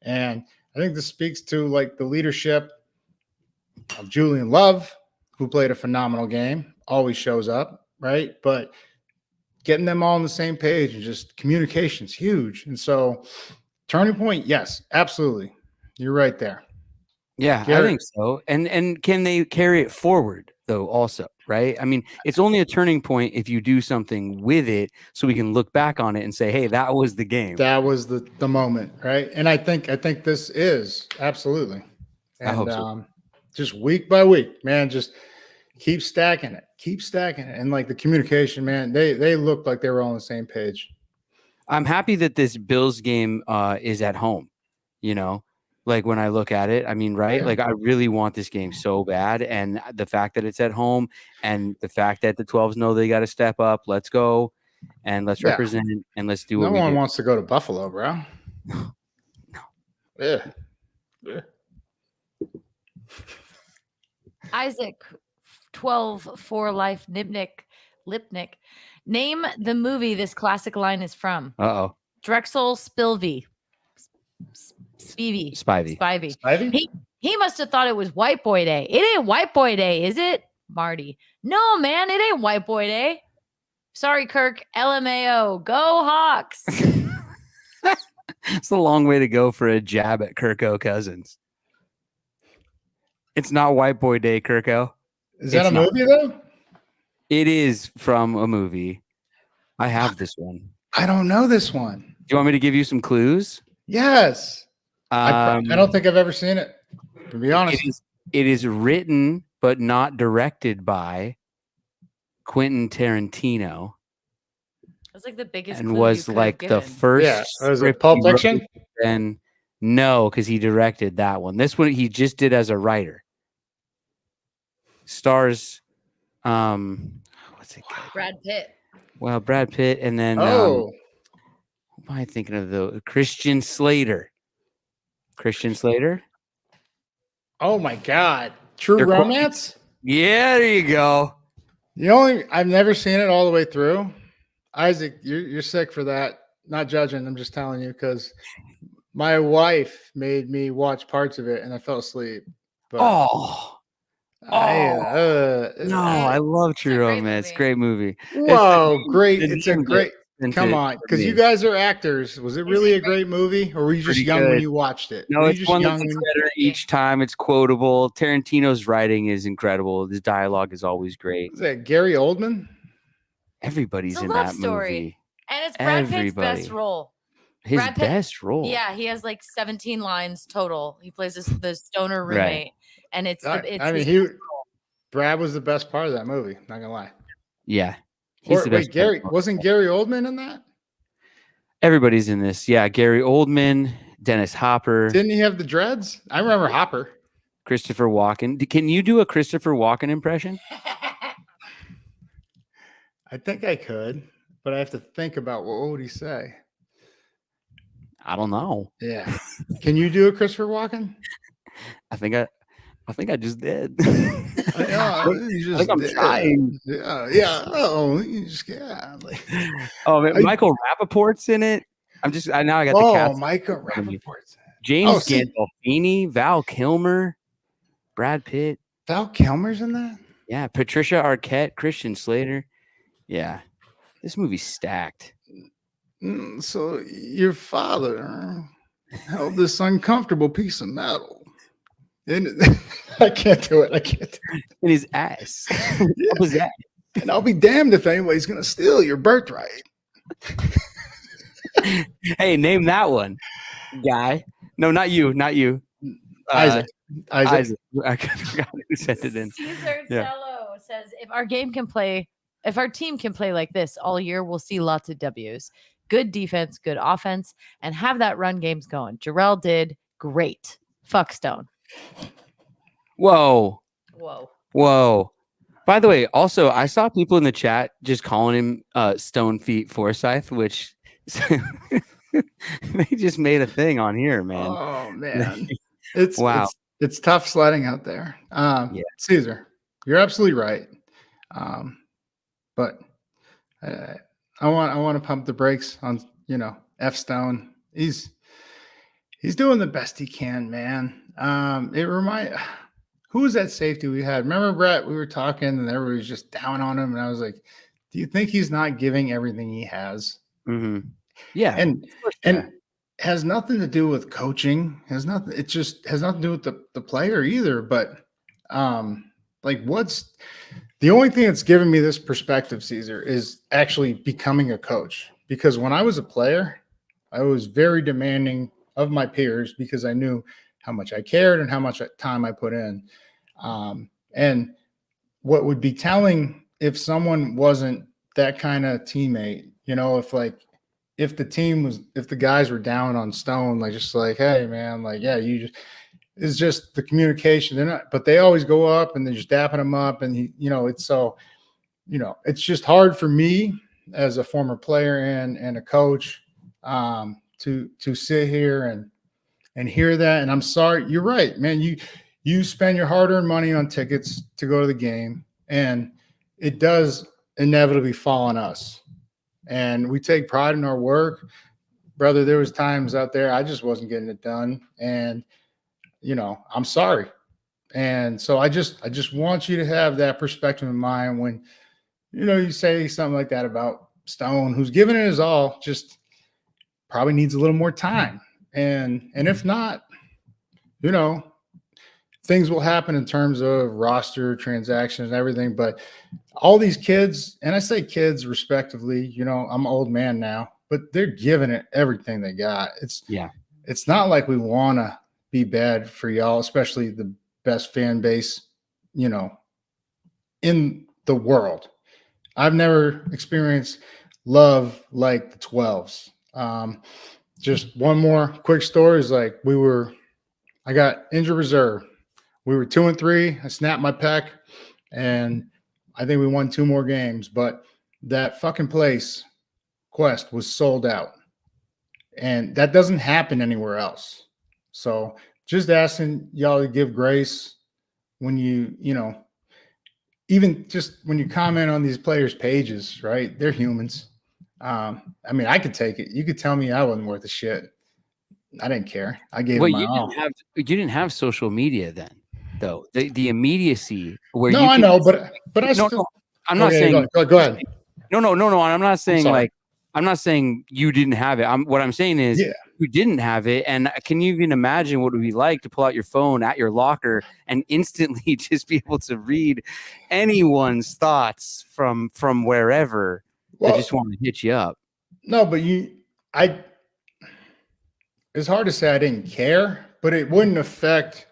And I think this speaks to like the leadership of Julian Love, who played a phenomenal game, always shows up, right? But getting them all on the same page and just communication's huge. And so turning point, yes, absolutely. You're right there. Yeah, Garrett. I think so. And can they carry it forward though also, right? I mean, it's only a turning point if you do something with it so we can look back on it and say, hey, that was the game. That was the moment, right? And I think this is absolutely. And I hope so. Just week by week, man, just keep stacking it. And like the communication, man, they looked like they were all on the same page. I'm happy that this Bills game is at home, Like when I look at it, I mean, right? Yeah. Like I really want this game so bad, and the fact that it's at home, and the fact that the 12s know they got to step up. Let's go, and let's Yeah. represent, and let's do No what we one do. wants to go to Buffalo, bro. No. Yeah. Yeah. Isaac, 12 for life, Lipnick. Name the movie this classic line is from. Uh-oh. Drexel Spivey. Spivey. Spivey? He must have thought it was White Boy Day. It ain't White Boy Day, is it? Marty. No, man, it ain't White Boy Day. Sorry, Kirk. LMAO. Go Hawks. It's a long way to go for a jab at Kirko Cousins. It's not White Boy Day, Kirko. Is that a movie, though? It is from a movie. I have this one. I don't know this one. Do you want me to give you some clues? Yes. I don't think I've ever seen it, to be honest. It is written but not directed by Quentin Tarantino. That's like the biggest and clue was you like could the have given. first. Yeah. Was it script Pulp he wrote, Fiction? and no, because he directed that one. This one he just did as a writer. Stars, what's it called? Brad Pitt. Well, Brad Pitt, and then Oh, who am I thinking of? The Christian Slater. Christian Slater. oh my God. True They're Romance? Yeah, there you go. I've never seen it all the way through. Isaac, you're sick for that. Not judging. I'm just telling you because my wife made me watch parts of it and I fell asleep. But I love It's a True great Romance. movie. Great movie. Whoa, great. the It's a name great. Sent Come it on, for because me. you guys are actors. Was it really a great. great movie, or were you just Pretty young when good. you watched it? No, Were you it's just one young that's when- better each time. It's quotable. Tarantino's writing is incredible. His dialogue is always great. Is that Gary Oldman? Everybody's It's a in love that story. movie. And it's Brad Pitt's Everybody. best role. His Brad Pitt- best role. Yeah, he has like 17 lines total. He plays the stoner roommate, and it's Brad was the best part of that movie. Not gonna lie. Yeah. He's the best. Wasn't Gary Oldman in that? Everybody's in this. Yeah. Gary Oldman, Dennis Hopper, Didn't he have the dreads? I remember Hopper. Christopher Walken. Can you do a Christopher Walken impression? I think I could, but I have to think about what would he say. I don't know. Yeah. Can you do a Christopher Walken? I think I just did. You I think I'm trying. Yeah. Oh, Oh, man, Michael Rappaport's in it. Now I got the cast. Michael Rappaport's. James Gandolfini, Val Kilmer, Brad Pitt. Val Kilmer's in that? Yeah, Patricia Arquette, Christian Slater. Yeah, this movie's stacked. So your father held this uncomfortable piece of metal. I can't do it. In his ass. What was that? And I'll be damned if anybody's going to steal your birthright. Hey, name that one, guy. No, not you. Isaac. I forgot who sent it in. Caesar Cello says, if our team can play like this all year, we'll see lots of W's. Good defense, good offense, and have that run games going. Jarrell did great. Fuck Stone. Whoa. By the way, also, I saw people in the chat just calling him Stone Feet Forsyth, which they just made a thing on here, man. Oh, man. It's tough sledding out there. Caesar, you're absolutely right. But I want to pump the brakes on, F Stone. He's doing the best he can, man. Who was that safety we had? Remember, Brett, we were talking and everybody was just down on him. And I was like, do you think he's not giving everything he has? Mm-hmm. Yeah. And has nothing to do with coaching. It just has nothing to do with the player either. But what's the only thing that's given me this perspective, Caesar, is actually becoming a coach. Because when I was a player, I was very demanding of my peers because I knew how much I cared and how much time I put in. And what would be telling if someone wasn't that kind of teammate, if the guys were down on Stone, like just like, hey man, like yeah, it's just the communication. They're not, but they always go up and they're just dapping him up, and it's so, it's just hard for me as a former player and a coach to sit here and hear that. And I'm sorry, you're right, man. You spend your hard-earned money on tickets to go to the game, and it does inevitably fall on us. And we take pride in our work. Brother, there was times out there I just wasn't getting it done. And, I'm sorry. And so I just want you to have that perspective in mind when, you say something like that about Stone, who's giving it his all, just probably needs a little more time. And if not, things will happen in terms of roster transactions and everything. But all these kids, and I say kids respectively, I'm an old man now, but they're giving it everything they got. It's not like we want to be bad for y'all, especially the best fan base, in the world. I've never experienced love like the 12s. Just one more quick story is like I got injured reserve. We were 2-3. I snapped my pec, and I think we won 2 more games. But that fucking place, Quest, was sold out, and that doesn't happen anywhere else. So just asking y'all to give grace when even just when you comment on these players' pages, right? They're humans. I mean, I could take it. You could tell me I wasn't worth a shit. I didn't care. I gave them my all. You didn't have social media then, though. The immediacy where I know, but I still. No, I'm not saying. Go ahead. No. I'm not saying I'm not saying you didn't have it. What I'm saying is you didn't have it. And can you even imagine what it would be like to pull out your phone at your locker and instantly just be able to read anyone's thoughts from wherever they just want to hit you up? No, but it's hard to say I didn't care, but it wouldn't affect.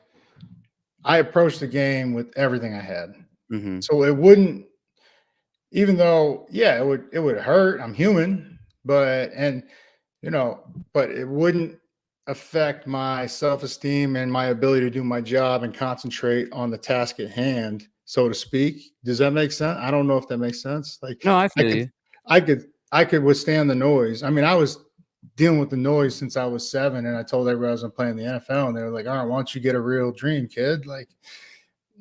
I approached the game with everything I had. Mm-hmm. So it wouldn't, even though, it would hurt. I'm human, but it wouldn't affect my self-esteem and my ability to do my job and concentrate on the task at hand, so to speak. Does that make sense? I don't know if that makes sense. Like, no, I feel you. I could withstand the noise. I mean, I was dealing with the noise since I was 7, and I told everybody I was going to play in the NFL, and they were like, all right, why don't you get a real dream, kid? Like,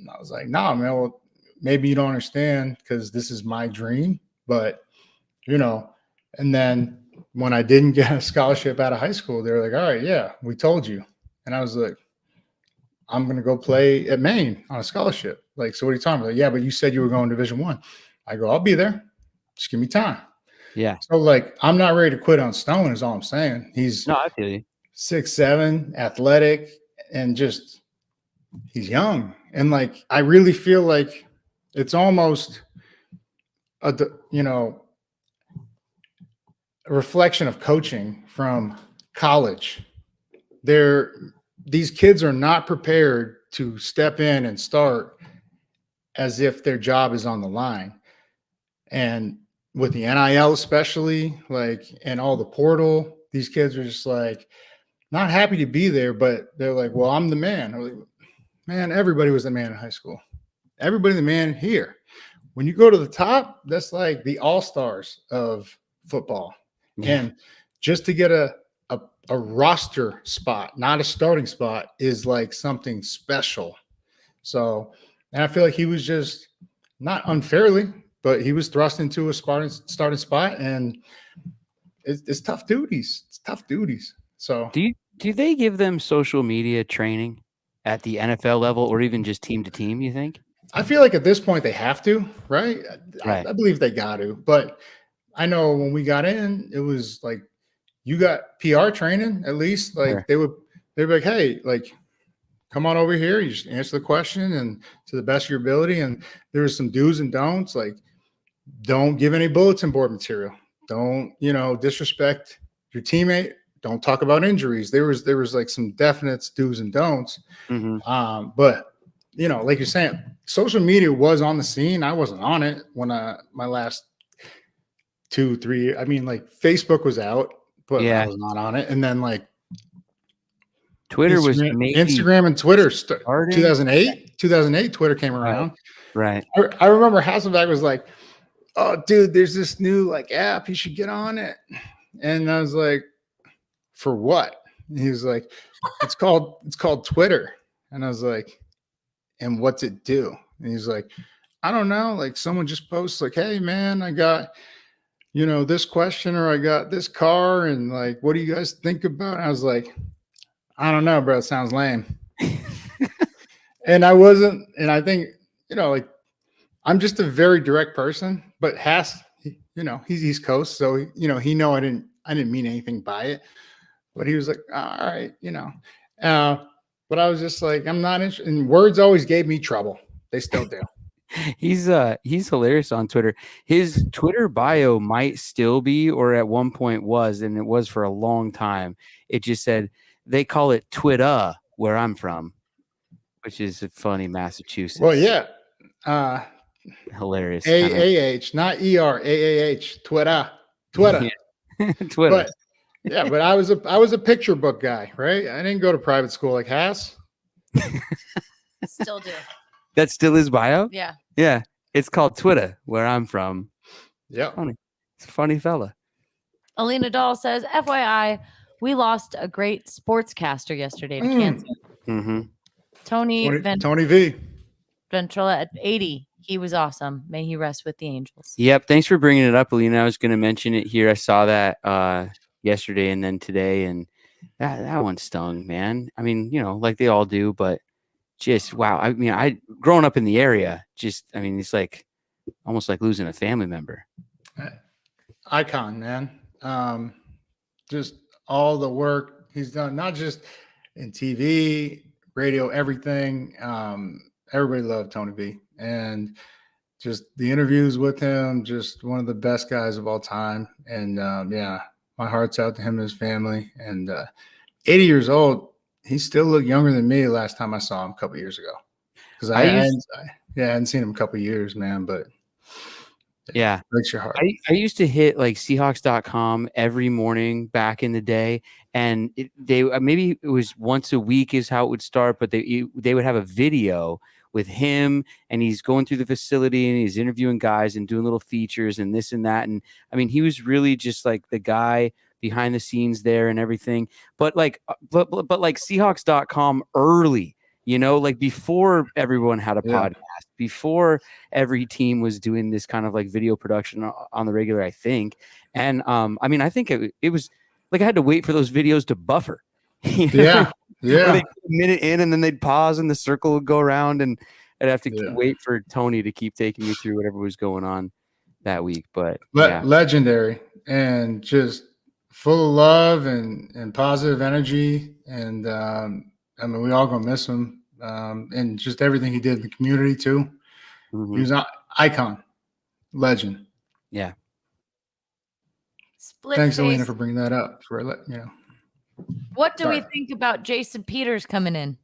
I was like, nah, man, well, maybe you don't understand because this is my dream, but, and then when I didn't get a scholarship out of high school, they were like, all right, yeah, we told you. And I was like, I'm going to go play at Maine on a scholarship. Like, so what are you talking about? Like, yeah, but you said you were going to Division I. I go, I'll be there. Just give me time. Yeah. So like, I'm not ready to quit on Stone is all I'm saying. I feel you. 6'7", athletic, and just he's young. And like, I really feel like it's almost a reflection of coaching from college. These kids are not prepared to step in and start as if their job is on the line. And with the NIL especially, like, and all the portal, these kids are just like not happy to be there, but they're like, well, I'm the man. I'm like, man, everybody was the man in high school. Everybody the man here. When you go to the top, that's like the all-stars of football. Yeah. And just to get a roster spot, not a starting spot, is like something special. So, and I feel like he was just not unfairly, but he was thrust into a starting spot, and it's tough duties. It's tough duties. So do they give them social media training at the NFL level or even just team to team, you think? I feel like at this point they have to, right? I believe they got to, but I know when we got in, it was like you got PR training at least. Like they'd be like, hey, like come on over here. You just answer the question and to the best of your ability. And there was some do's and don'ts, like don't give any bulletin board material. Don't, disrespect your teammate. Don't talk about injuries. There was like some definite do's and don'ts. Mm-hmm. But like you're saying, social media was on the scene. I wasn't on it when my last 2, 3. I mean, like Facebook was out, but Yeah. I was not on it. And then like Twitter was maybe Instagram and Twitter. starting. 2008, Twitter came around. Right. I remember Hasselbeck was like, "Oh, dude, there's this new like app. You should get on it." And I was like, "For what?" And he was like, it's called Twitter." And I was like, "And what's it do?" And he's like, "I don't know. Like someone just posts like, hey man, I got, this question, or I got this car, and like, what do you guys think about?" And I was like, "I don't know, bro. It sounds lame." And I wasn't, and I think, like I'm just a very direct person, but he's East Coast. So, he know I didn't mean anything by it, but he was like, all right, but I was just like, I'm not interested. And words always gave me trouble. They still do. He's hilarious on Twitter. His Twitter bio might still be, or at one point was, and it was for a long time. It just said, they call it Twitter where I'm from, which is funny, Massachusetts. Well, yeah. Hilarious. AAH, not ER, AAH, Twitter. Yeah. Twitter. But yeah, but I was a picture book guy, right? I didn't go to private school like Haas. Still do. That still is bio? Yeah. Yeah. It's called Twitter where I'm from. Yeah. It's a funny fella. Alina Dahl says, FYI, we lost a great sportscaster yesterday to cancer. Mm-hmm. Tony V. Ventrella at 80. He was awesome. May he rest with the angels. Yep. Thanks for bringing it up, Alina. I was going to mention it here. I saw that yesterday and then today, and that one stung, man. I mean, like they all do, but just wow. I mean, growing up in the area, it's like almost like losing a family member. Icon, man. Just all the work he's done, not just in TV, radio, everything. Everybody loved Tony V, and just the interviews with him, just one of the best guys of all time. And yeah, my heart's out to him and his family. And 80 years old, he still looked younger than me last time I saw him a couple of years ago. Because I hadn't seen him a couple of years, man. But yeah, breaks your heart. I used to hit like Seahawks.com every morning back in the day, and they maybe it was once a week is how it would start, but they would have a video with him, and he's going through the facility and he's interviewing guys and doing little features and this and that. And I mean, he was really just like the guy behind the scenes there and everything. But like Seahawks.com early, like before everyone had a podcast, before every team was doing this kind of like video production on the regular, I think. And I mean, I think it was like I had to wait for those videos to buffer. Yeah. Yeah. They'd a minute in and then they'd pause and the circle would go around, and I'd have to wait for Tony to keep taking me through whatever was going on that week. But legendary, and just full of love and positive energy. And I mean, we all gonna miss him. And just everything he did in the community too. Mm-hmm. He was an icon, legend. Yeah. Thanks, Alina, for bringing that up. What do we think about Jason Peters coming in?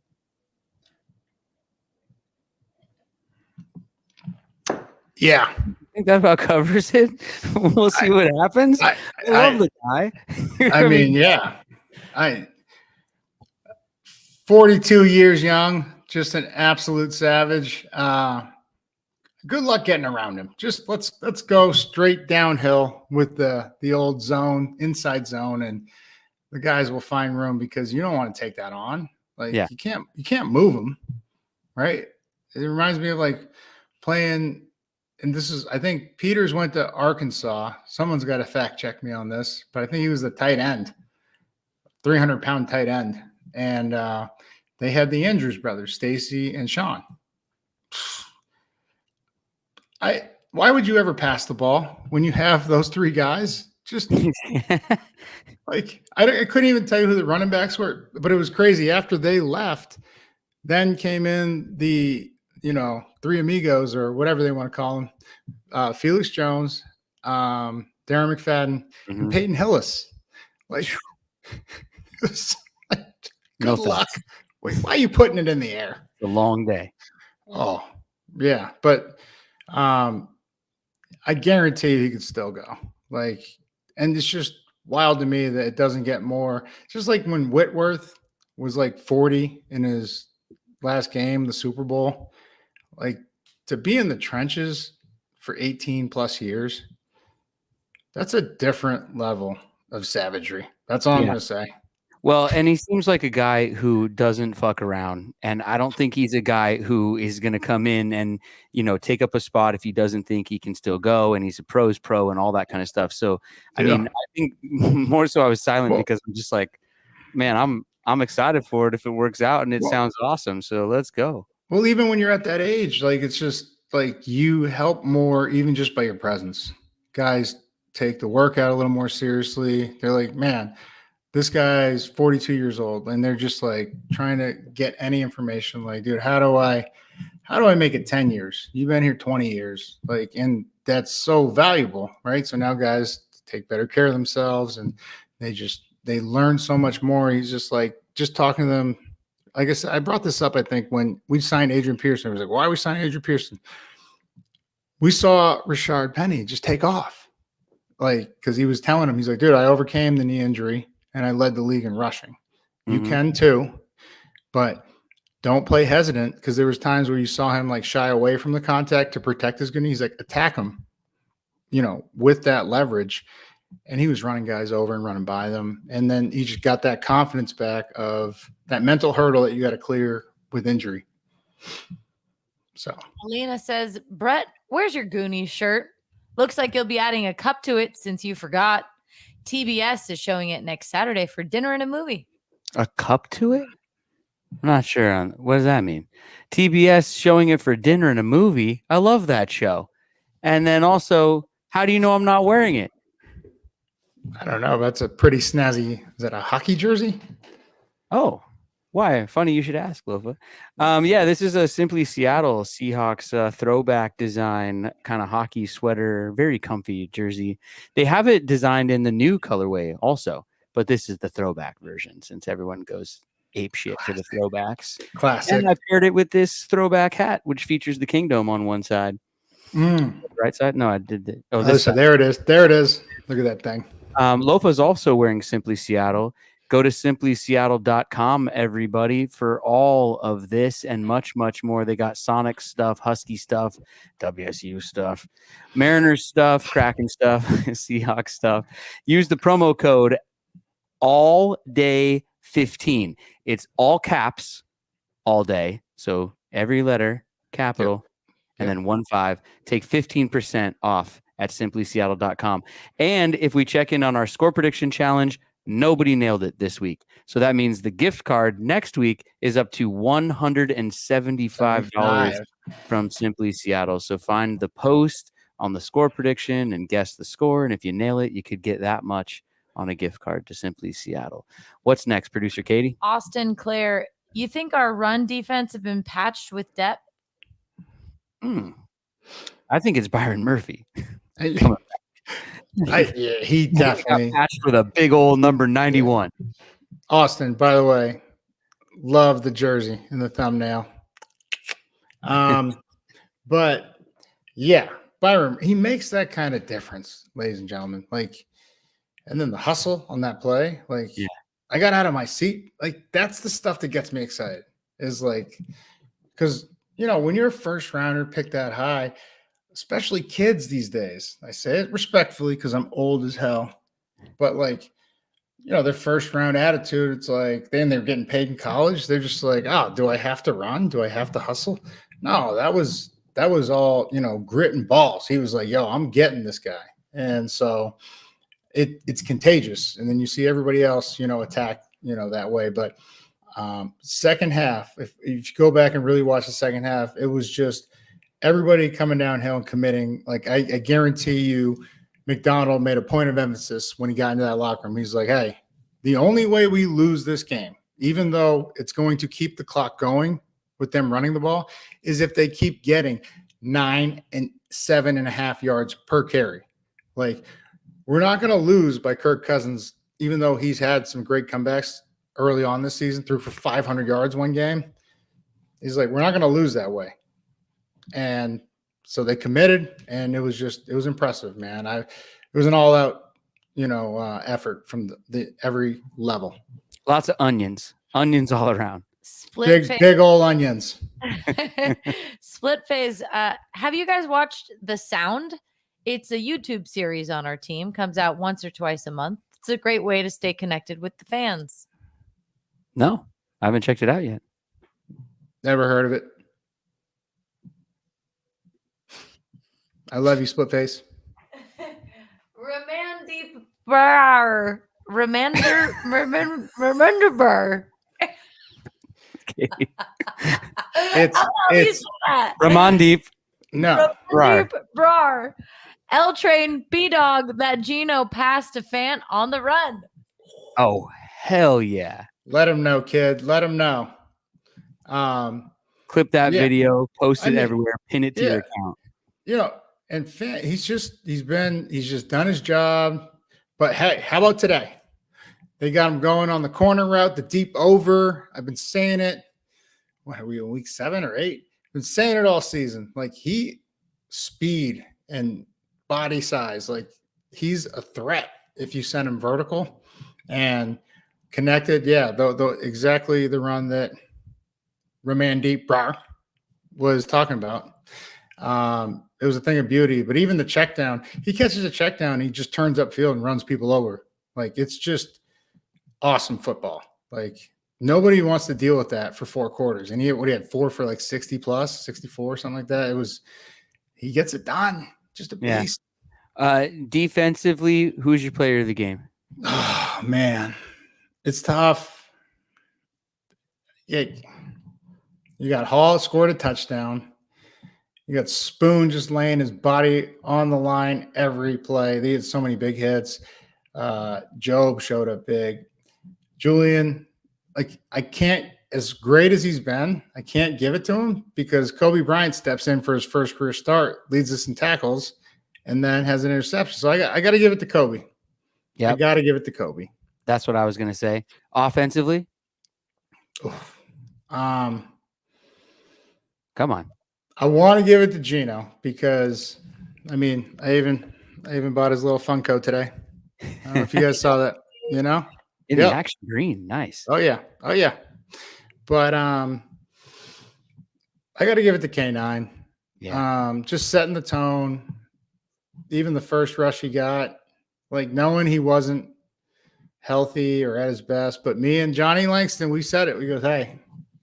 Yeah. I think that about covers it. We'll see what happens. I love the guy. I mean, yeah. 42 years young, just an absolute savage. Good luck getting around him. Just let's go straight downhill with the old zone, inside zone, and the guys will find room, because you don't want to take that on. Like you can't move them, right? It reminds me of like playing, and this is, I think Peters went to Arkansas. Someone's got to fact check me on this, but I think he was the tight end, 300-pound tight end. And they had the Andrews brothers, Stacy and Sean. Why would you ever pass the ball when you have those three guys? Just like I couldn't even tell you who the running backs were, but it was crazy. After they left, then came in the three amigos, or whatever they want to call them, Felix Jones, Darren McFadden, and Peyton Hillis. Like, good luck. Wait, why are you putting it in the air? It's a long day. Oh, yeah. But I guarantee he could still go. Like, and it's just wild to me that it doesn't get more. It's just like when Whitworth was like 40 in his last game, the Super Bowl, like to be in the trenches for 18 plus years, that's a different level of savagery. That's all I'm going to say. Well, and he seems like a guy who doesn't fuck around. And I don't think he's a guy who is going to come in and, take up a spot if he doesn't think he can still go. And he's a pro's pro and all that kind of stuff. So, I mean, I think more so I was silent because I'm just like, man, I'm excited for it if it works out and it sounds awesome. So let's go. Well, even when you're at that age, like it's just like you help more even just by your presence. Guys take the workout a little more seriously. They're like, man, this guy's 42 years old, and they're just like trying to get any information. Like, dude, how do I make it 10 years? You've been here 20 years. Like, and that's so valuable, right? So now guys take better care of themselves and they learn so much more. He's just like, just talking to them. Like I said, I brought this up, I think, when we signed Adrian Peterson. I was like, why are we signing Adrian Peterson? We saw Rashard Penny just take off. Like, because he was telling him, he's like, dude, I overcame the knee injury and I led the league in rushing. You can too, but don't play hesitant, because there was times where you saw him like shy away from the contact to protect his good knee. He's like, attack him, with that leverage. And he was running guys over and running by them. And then he just got that confidence back of that mental hurdle that you got to clear with injury. So Alina says, Brett, where's your Goonies shirt? Looks like you'll be adding a cup to it since you forgot. TBS is showing it next Saturday for dinner and a movie. A cup to it? I'm not sure. What does that mean? TBS showing it for dinner and a movie. I love that show. And then also, how do you know I'm not wearing it? I don't know. That's a pretty snazzy. Is that a hockey jersey? Oh, why? Funny you should ask, Lofa. Yeah, this is a Simply Seattle Seahawks throwback design kind of hockey sweater, very comfy jersey. They have it designed in the new colorway also, but this is the throwback version since everyone goes ape shit for the throwbacks. Classic. And I paired it with this throwback hat, which features the kingdom on one side. Right side? No, I did it. Oh, this side. There it is. There it is. Look at that thing. Lofa is also wearing Simply Seattle. Go to simplyseattle.com, everybody, for all of this and much, much more. They got Sonic stuff, Husky stuff, WSU stuff, Mariners stuff, Kraken stuff, Seahawks stuff. Use the promo code ALLDAY15. It's all caps, all day. So every letter, capital, and then 15. Take 15% off at simplyseattle.com. And if we check in on our score prediction challenge, nobody nailed it this week. So that means the gift card next week is up to $175 from Simply Seattle. So find the post on the score prediction and guess the score. And if you nail it, you could get that much on a gift card to Simply Seattle. What's next, producer Katie? Austin Claire, you think our run defense have been patched with depth? I think it's Byron Murphy. He definitely got patched with a big old number 91. Austin, by the way, love the jersey in the thumbnail. But yeah, Byron, he makes that kind of difference, ladies and gentlemen. Like, and then the hustle on that play, like, I got out of my seat. Like, that's the stuff that gets me excited. Is like, because when you're a first rounder picked that high, especially kids these days, I say it respectfully because I'm old as hell, but like, their first round attitude, it's like, then they're getting paid in college. They're just like, oh, do I have to run? Do I have to hustle? No, that was all, grit and balls. He was like, yo, I'm getting this guy. And so it's contagious. And then you see everybody else, attack, that way. But second half, if you go back and really watch the second half, it was just everybody coming downhill and committing. Like, I guarantee you, McDonald made a point of emphasis when he got into that locker room. He's like, hey, the only way we lose this game, even though it's going to keep the clock going with them running the ball, is if they keep getting 9 and 7.5 yards per carry. Like, we're not going to lose by Kirk Cousins, even though he's had some great comebacks early on this season, threw for 500 yards one game. He's like, we're not going to lose that way. And so they committed, and it was impressive, man. was an all out, effort from the every level. Lots of onions all around. Split phase. Big old onions. Split phase. Have you guys watched The Sound? It's a YouTube series on our team. Comes out once or twice a month. It's a great way to stay connected with the fans. No, I haven't checked it out yet. Never heard of it. I love you, Split Face. Remandip Bar. Remember Bar. It's Ramondeep. No. Brar. L Train B Dog that Geno passed to Fant on the run. Oh, hell yeah. Let him know, kid. Let him know. Clip that Yeah. video, post it everywhere, pin it to your account. And Fant, he's just done his job. But hey, how about today? They got him going on the corner route, the deep over. I've been saying it. What are we in week 7 or 8? I've been saying it all season. Like speed and body size, like he's a threat if you send him vertical and connected. Yeah, exactly the run that Ramandeep Brar was talking about. It was a thing of beauty, but even the check down, he catches a check down, he just turns upfield and runs people over. Like it's just awesome football. Like nobody wants to deal with that for 4 quarters. And he had 4 for like 60 plus, 64, something like that. He gets it done. Just a beast. Defensively, who's your player of the game? Oh man, it's tough. Yeah, you got Hall scored a touchdown. You got Spoon just laying his body on the line every play. They had so many big hits. Job showed up big. Julian, like I can't, as great as he's been, I can't give it to him because Coby Bryant steps in for his first career start, leads us in tackles, and then has an interception. So I got to give it to Coby. Yeah, I got to give it to Coby. That's what I was going to say. Offensively? Come on. I want to give it to Geno because, I mean, I even bought his little Funko today. I don't know if you guys saw that, In the action green. Nice. Oh, yeah. But I got to give it to K9. Yeah. Just setting the tone. Even the first rush he got, like knowing he wasn't healthy or at his best. But me and Johnny Langston, we said it. We go, hey,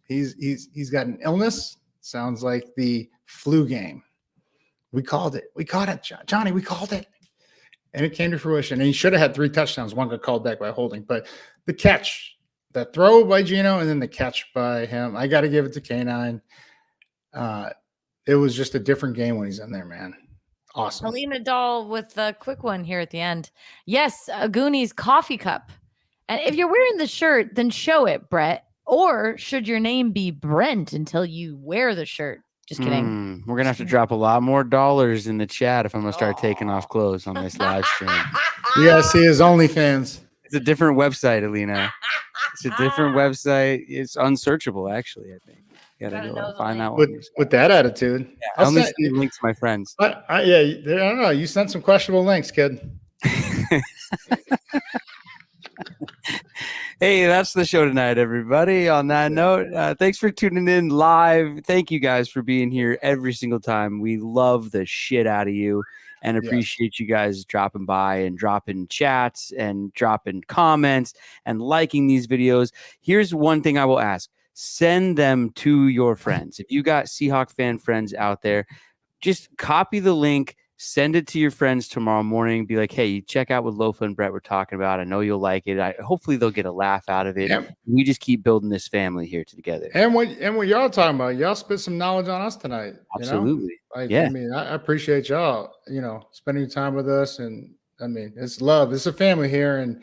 he's got an illness. Sounds like the flu game. We called it. We caught it, Johnny. We called it. And it came to fruition. And he should have had 3 touchdowns. One got called back by holding. But the catch, the throw by Geno, and then the catch by him, I got to give it to K9. It was just a different game when he's in there, man. Awesome. Alina Dahl with a quick one here at the end. Yes, a Goonies coffee cup. And if you're wearing the shirt, then show it, Brett. Or should your name be Brent until you wear the shirt? Just kidding. We're going to have to drop a lot more dollars in the chat if I'm going to start taking off clothes on this live stream. You got to see his OnlyFans. It's a different website, Alina. It's a different website. It's unsearchable, actually, I think. You got to go find that one. With that attitude. Yeah, I only send the link to my friends. I don't know. You sent some questionable links, kid. Hey, that's the show tonight, everybody. On that note, thanks for tuning in live. Thank you guys for being here every single time. We love the shit out of you and appreciate you guys dropping by and dropping chats and dropping comments and liking these videos. Here's one thing I will ask. Send them to your friends. If you got Seahawk fan friends out there, just copy the link. Send it to your friends tomorrow morning. Be like, hey, check out what Lofa and Brett were talking about. I know you'll like it. Hopefully they'll get a laugh out of it. Yep. We just keep building this family here together. And what y'all talking about, y'all spit some knowledge on us tonight. Absolutely. I mean, I appreciate y'all, spending time with us. And I mean, it's love. It's a family here. And,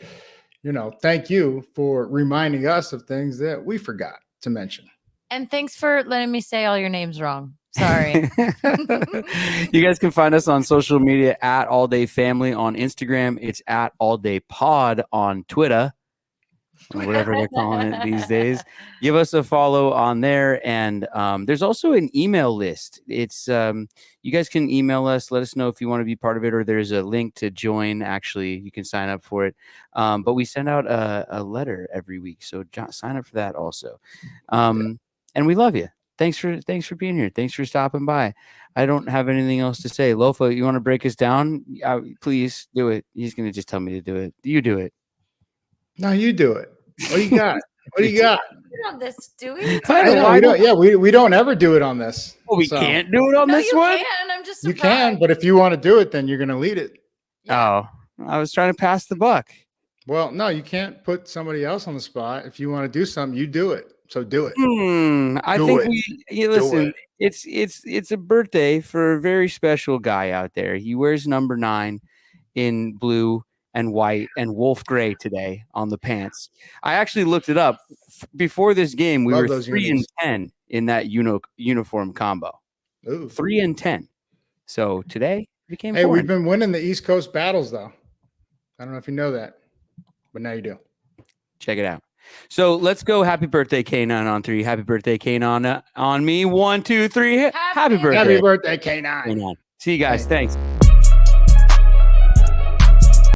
thank you for reminding us of things that we forgot to mention. And thanks for letting me say all your names wrong. Sorry. You guys can find us on social media at All Day Family on Instagram. It's at All Day Pod on Twitter. or whatever they're calling it these days. Give us a follow on there. And there's also an email list. It's you guys can email us. Let us know if you want to be part of it, or there's a link to join. Actually, you can sign up for it. But we send out a letter every week. So sign up for that also. And we love you. Thanks for being here. Thanks for stopping by. I don't have anything else to say. Lofa, you want to break us down? Please do it. He's going to just tell me to do it. You do it. No, you do it. What do you got? What do you got? On this, do we? We don't ever do it on this. Well, we can't do it on this one. Can. I'm just surprised. You can, but if you want to do it, then you're going to lead it. Yeah. Oh, I was trying to pass the buck. Well, no, you can't put somebody else on the spot. If you want to do something, you do it. So do it. I think listen. It's a birthday for a very special guy out there. He wears number 9 in blue and white and wolf gray today on the pants. I actually looked it up before this game. We were 3-10 in that uniform combo. Ooh. 3-10. So today became. Hey, 4. we've been winning the East Coast battles though. I don't know if you know that, but now you do. Check it out. So let's go. Happy birthday, K9 on 3. Happy birthday, K9 on me. 1, 2, 3. Happy birthday. Happy birthday, K9. See you guys. Thanks.